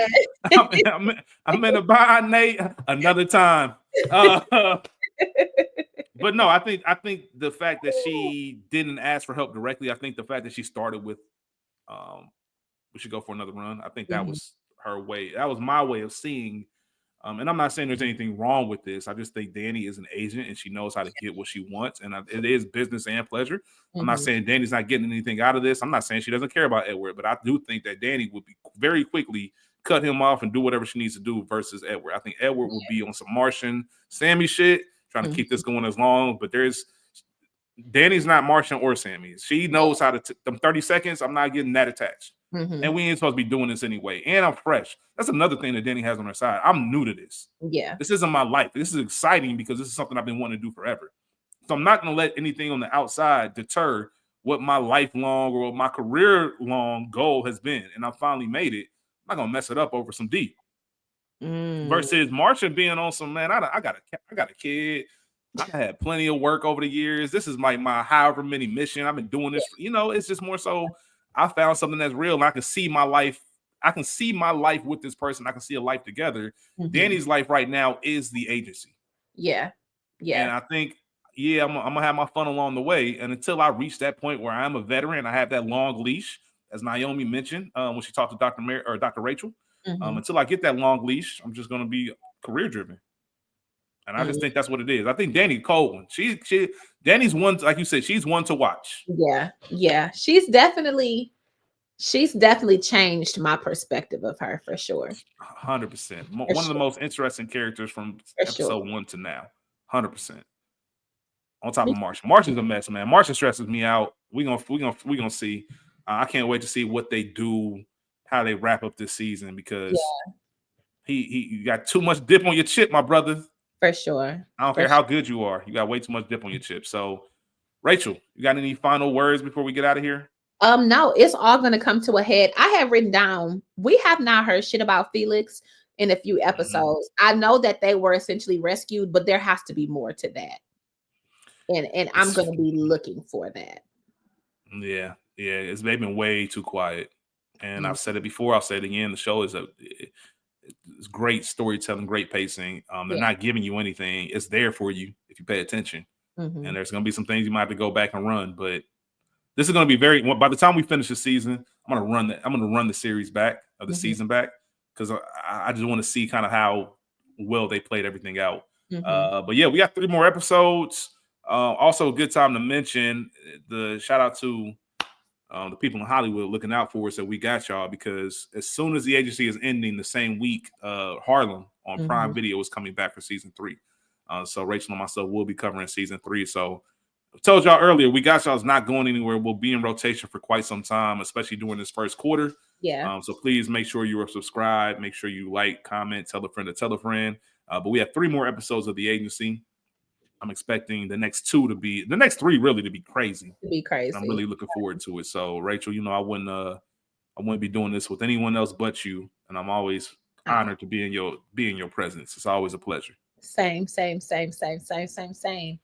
I'm in a bind, Nate. Another time. Uh, but no, I think the fact that she didn't ask for help directly. I think the fact that she started with, we should go for another run. I think that
Mhm,
was her way. That was my way of seeing. And I'm not saying there's anything wrong with this. I just think Danny is an agent and she knows how to get what she wants. And it is business and pleasure. I'm not
mhm.
saying Danny's not getting anything out of this. I'm not saying she doesn't care about Edward, but I do think that Danny would be very quickly cut him off and do whatever she needs to do versus Edward. I think Edward would be on some Martian Sammy shit, trying to keep this
Mhm.
going as long. But Danny's not Martian or Sammy. She knows how to them 30 seconds. I'm not getting that attached. And
Mhm.
we ain't supposed to be doing this anyway. And I'm fresh. That's another thing that Danny has on her side. I'm new to this.
Yeah.
This isn't my life. This is exciting because this is something I've been wanting to do forever. So I'm not going to let anything on the outside deter what my lifelong or my career long goal has been, and I finally made it. I'm not gonna mess it up over some D.
Mm.
Versus Martian being on some, man. I got a kid. I had plenty of work over the years. This is my however many mission. I've been doing this. It's just more so. I found something that's real, and I can see my life. I can see my life with this person. I can see a life together.
Mhm.
Danny's life right now is the agency,
Yeah.
and
Yeah.
I think, yeah, I'm gonna have my fun along the way. And until I reach that point where I am a veteran, I have that long leash, as Naomi mentioned when she talked to Dr. Rachel.
Mhm.
Until I get that long leash, I'm just gonna be career driven. And I just
Mm.
think that's what it is. I think Danny cold one. Danny's one, like you said, she's one to watch.
Yeah. Yeah. She's definitely changed my perspective of her for sure.
100%.
For
One of the
sure.
most interesting characters from
For sure.
episode 1 to now. 100%. On top
Me
of Martian. Martian's a mess, man. Martian stresses me out. We gonna see. I can't wait to see what they do, how they wrap up this season, because
Yeah,
he you got too much dip on your chip, my brother.
for sure.
I don't
For
care how
sure.
good you are. You got way too much dip on your chip. So, Rachel, you got any final words before we get out of here?
No, it's all gonna come to a head. I have written down, we have not heard shit about Felix in a few
Mhm.
episodes. I know that they were essentially rescued, but there has to be more to that. And I'm
It's
gonna be looking for that.
yeah. They've been way too quiet, and
Mm.
I've said it before. I'll say it again. The show is it's great storytelling, great pacing. They're
Yeah.
not giving you anything. It's there for you if you pay attention.
Hmm.
And there's going to be some things you might have to go back and run, but this is going to be very. By the time we finish the season, I'm going to run the series back of the
Hmm.
season back because I just want to see kind of how well they played everything out.
Hmm.
But yeah, we got 3 more episodes. Also, a good time to mention the shout out to the people in Hollywood looking out for us that we got y'all, because as soon as the agency is ending the same week, Harlem on
Hmm.
Prime Video is coming back for season 3. So Rachel and myself will be covering season 3. So I told y'all earlier, we got y'all's not going anywhere. We'll be in rotation for quite some time, especially during this first quarter.
Yeah.
So please make sure you are subscribed. Make sure you like, comment, tell a friend to tell a friend. But we have 3 more episodes of the agency. I'm expecting the next 3 really to be crazy.
It'd be
And I'm
crazy.
really looking forward to it. So Rachel, I wouldn't be doing this with anyone else but you. And I'm always
Oh,
honored to be in your presence. It's always a pleasure.
same, same, same, same, same, same, same.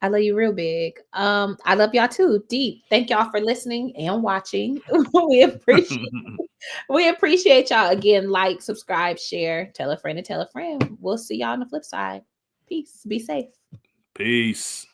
I love you real big. I love y'all too. Deep. Thank y'all for listening and watching. we appreciate we appreciate y'all again. Like, subscribe, share, tell a friend and tell a friend. We'll see y'all on the flip side. Peace. Be safe.
Peace.